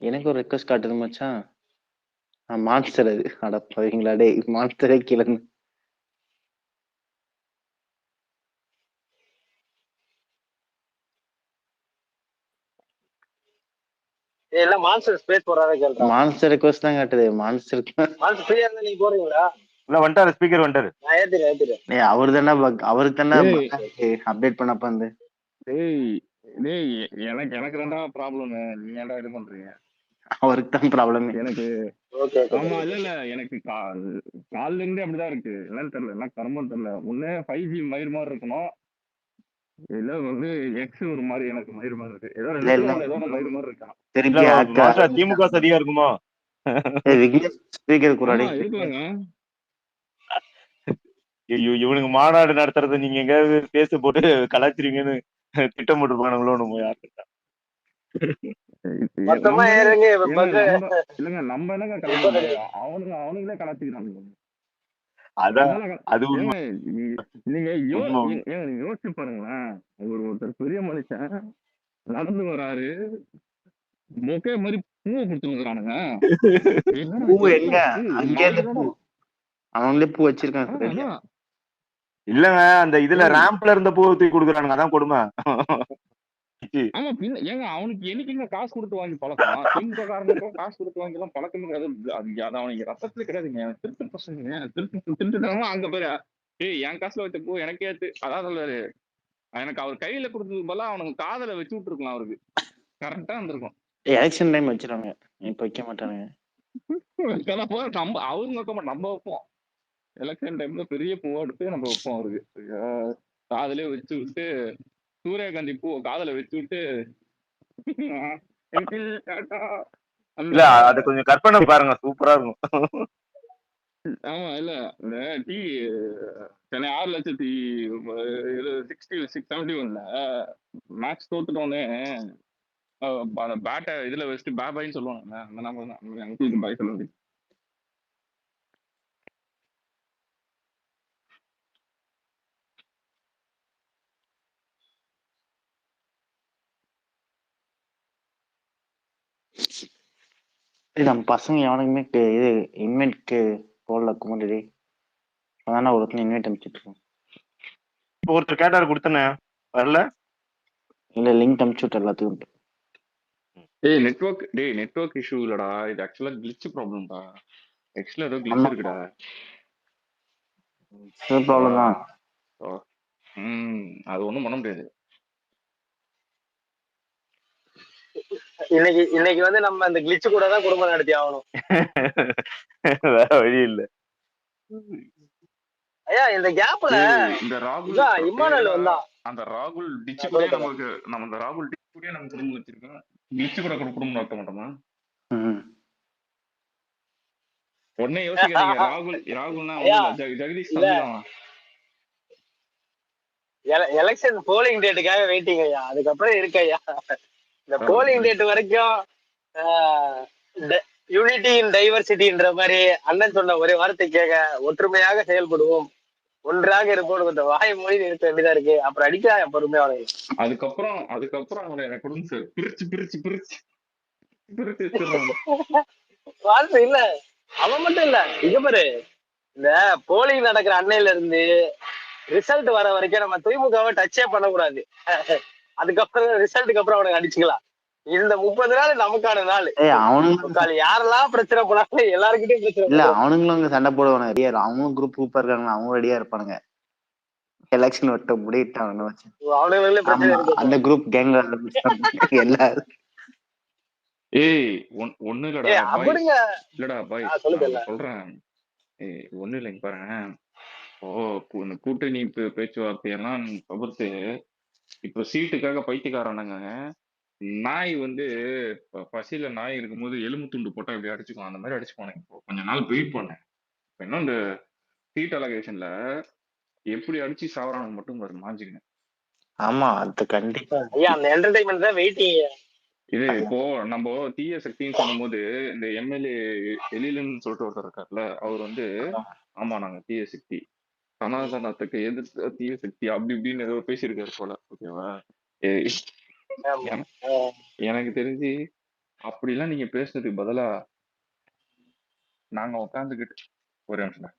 எனக்கு ஒரு ரெக்வஸ்ட் காட்டுது மச்சான். மான்ஸ்டர் அது. அட பாருங்களா டே, மான்ஸ்டரே கீழே. எல்லாம் மான்ஸ்டர் ஸ்பேஸ் போறாரே கேள்றா. மான்ஸ்டர் ரிக்வெஸ்ட் தான் காட்டுது. மான்ஸ்டர் ஃப்ரீயா இருந்தா நீங்க போறீங்களா? இல்ல வந்துட்டாரு, ஸ்பீக்கர் வந்துட்டாரு. நான் ஏத்துறேன். டேய் அவரு தானே அப்டேட் பண்ணப்ப வந்து. டேய் டேய் எனக்கு தான்டா ப்ராப்ளம். நீ ஏன்டா இது பண்றீங்க? அவருக்கு தான் ப்ராப்ளம். எனக்கு ஆமா இல்ல எனக்கு கால்ல இருந்தே அப்படிதான் இருக்கு. என்னன்னு தெரியல, என்ன கர்மம் தெரியல. முன்னே 5G மயிர் மாதிரி இருக்கணும், இல்ல வந்து எக்ஸ் ஒரு மாதிரி எனக்கு மயிர் மாதிரி இருக்கு. ஏதோ ஏதோ மயிர் மாதிரி இருக்கான். திமுக சரியா இருக்குமா? ஸ்பீக்கர் குறாடி இருக்குங்க. இவனுக்கு மாநாடு நடத்துறது நீங்க எங்கயாவது பேச போட்டு கலாச்சிருங்கன்னு திட்டம் போட்டுருப்பானுங்களோ நம்ம யாருக்கிட்ட. இல்லங்க நம்ம என்னங்க அவனுங்களே கலாச்சிக்கிறானுங்க. நீங்க யோசிச்சு பாருங்களேன். ஒருத்தர் பெரிய மனுஷன் நடந்து வராரு, மொக்கை மாதிரி பூவை கொடுத்துருக்கானுங்க. அவங்களே பூ வச்சிருக்காங்க. இல்லங்க அந்த இதுல ரேம்ப்ல இருந்த பூவை தூக்கி கொடுக்குறானுங்க, அதான் கொடுமை. ஆமா பின்ன ஏங்க அவனுக்கு என்னைக்குங்க காசு கொடுத்து வாங்கி பழக்கம்? திமுக காரனுக்கும் காசு கொடுத்து வாங்கி எல்லாம் பழக்கம் கிடையாது. அது அவனுக்கு ரத்தத்துல கிடையாதுங்க. திருட்டு பசங்க திருட்டுத்தனமா அங்க போய் ஏய் என் காசுல வச்ச பூ எனக்கே அதான் சொல்றாரு. எனக்கு அவர் கையில கொடுத்தது போல அவனுக்கு காதல வச்சு விட்டுருக்கலாம். அவருக்கு கரெக்டா இருந்திருக்கும். எலெக்ஷன் டைம் வச்சிருவாங்க, இப்ப வைக்க மாட்டானுங்க. நம்ம அவருங்க வைக்க மாட்டோம், நம்ம வைப்போம். எலெக்ஷன் டைம்ல பெரிய பூவா எடுத்து நம்ம வைப்போம். அவருக்கு காதலே வச்சு விட்டு, சூரியகாந்தி பூ காதல வச்சு விட்டு. இல்ல அது கொஞ்சம் கற்பனை பாருங்க, சூப்பரா இருக்கும். ஆமா இல்ல இந்த சென்னை 6,60,671 மேட்ச் தோத்துட்டோன்னே பேட்டை இதுல வச்சுட்டு பாபாயின்னு சொல்லுவாங்க. அந்த நம்பர் தான் பாய் சொல்ல முடியும். நம்ம பசங்க எவனுக்குமே இது இன்வைட்க்கு போடல குமாரி. அதான ஒருத்தன் இன்வைட் அனுப்பிச்சிட்டு இருக்கோம். இப்போ ஒருத்தர் கேட்டாரு கொடுத்தனே வரல. இல்ல லிங்க் அனுப்பிச்சுட்டு எல்லாத்துக்கும். நெட்வொர்க் இஷ்யூ இல்லடா, இது ஆக்சுவலா கிளிச் ப்ராப்ளம்டா. ஆக்சுவலா ஏதோ கிளிச் இருக்குடா. ப்ராப்ளம் தான். அது ஒண்ணும் பண்ண முடியாது. இன்னைக்கு வந்து நம்ம இந்த கிளிச் கூட தான் குடும்பம் நடத்தி ஆகணும். வேற வழி இல்ல. ஐயா இந்த கேப்ல இந்த ராகுல் இம்மானுவல் வந்தா அந்த ராகுல் டிச்சு கூட நமக்கு அந்த ராகுல் டிச்சு கூட நம்ம குடும்பம் வச்சிருக்கோம். கிளிச் கூட குடும்பம் நடத்த மாட்டோமா? உடனே யோசிக்காதீங்க. ராகுல்னா ஜெகதீஷ் தம்பி தான். எலெக்ஷன் போலிங் டேட்டுக்காக வெயிட்டிங் ஐயா. அதுக்கப்புறம் இருக்கு ஐயா. இந்த போலிங் டேட் வரைக்கும் யூனிட்டி இன் டைவர்சிட்டின்ற மாதிரி அண்ணன் சொன்ன ஒரே வார்த்தை கேட்க ஒற்றுமையாக செயல்படுவோம், ஒன்றாக இருப்போம். கொஞ்சம் வாய் மொழி இருக்க வேண்டியதா இருக்கு. அப்புறம் அடிக்கா பொறுமையா அவனை. அதுக்கப்புறம் அவனை எனக்கு கொடுங்க சார். பிரிச்சு வாழ்த்து இல்ல. அவன் மட்டும் இல்ல, இங்க பாரு, இந்த போலிங் நடக்கிற அன்னையில இருந்து ரிசல்ட் வர வரைக்கும் நம்ம திமுகவை டச்சே பண்ணக்கூடாது. அதுக்கப்புறம் ரிசல்ட்டுக்கு அப்புறம் அவனுக்கு அடிச்சுக்கலாம். இந்த 30 நாள் நமக்கான நாள். யாரெல்லாம் பிரச்சனை போனாலும் எல்லாருக்கிட்டையும் பிரச்சனை இல்ல. அவனுங்களும் சண்டை போடுவானுங்க. அவங்களும் குரூப் இருக்காங்க, அவங்க ரெடியா இருப்பானுங்க. எலெக்ஷன் விட்டு முடிட்டாங்க. அந்த குரூப் கேங் எல்லாரும். ஒண்ணு இல்லடா பாய் சொல்றேன். ஒண்ணு இல்லைங்க பாருங்க. இந்த கூட்டணி பேச்சுவார்த்தையெல்லாம் தவிர்த்து இப்ப சீட்டுக்காக பைத்தியக்காரனுங்க நாய் வந்து பசியில நாய் இருக்கும்போது எலும்பு துண்டு போட்டா இப்படி அடிச்சுக்கும். அந்த மாதிரி அடிச்சு போனேன். இப்போ கொஞ்ச நாள் வெயிட் பண்ணேன். இப்ப இன்னும் இந்த சீட் அலகேஷன்ல எப்படி அடிச்சு சாவறானு மட்டும் ஒரு மாஞ்சிக்கணும். ஆமா, அது கண்டிப்பா. அந்த என்டர்டைன்மெண்ட் தான் வெயிட்டிங். இது இப்போ நம்ம தீய சக்தின்னு சொல்லும் போது இந்த எம்எல்ஏ எலிலன்னு சொல்லிட்டு ஒருத்தர் இருக்காருல்ல, அவர் வந்து ஆமா நாங்க தீய சக்தி, சனாதனத்துக்கு எதிர்த்து தீய சக்தி அப்படி இப்படின்னு ஏதோ பேசியிருக்காரு போல. ஓகேவா? எனக்கு தெரிஞ்சு அப்படிலாம் நீங்க பேசுறதுக்கு பதிலா நாங்க உட்காந்துக்கிட்டு ஒரு நிமிஷம்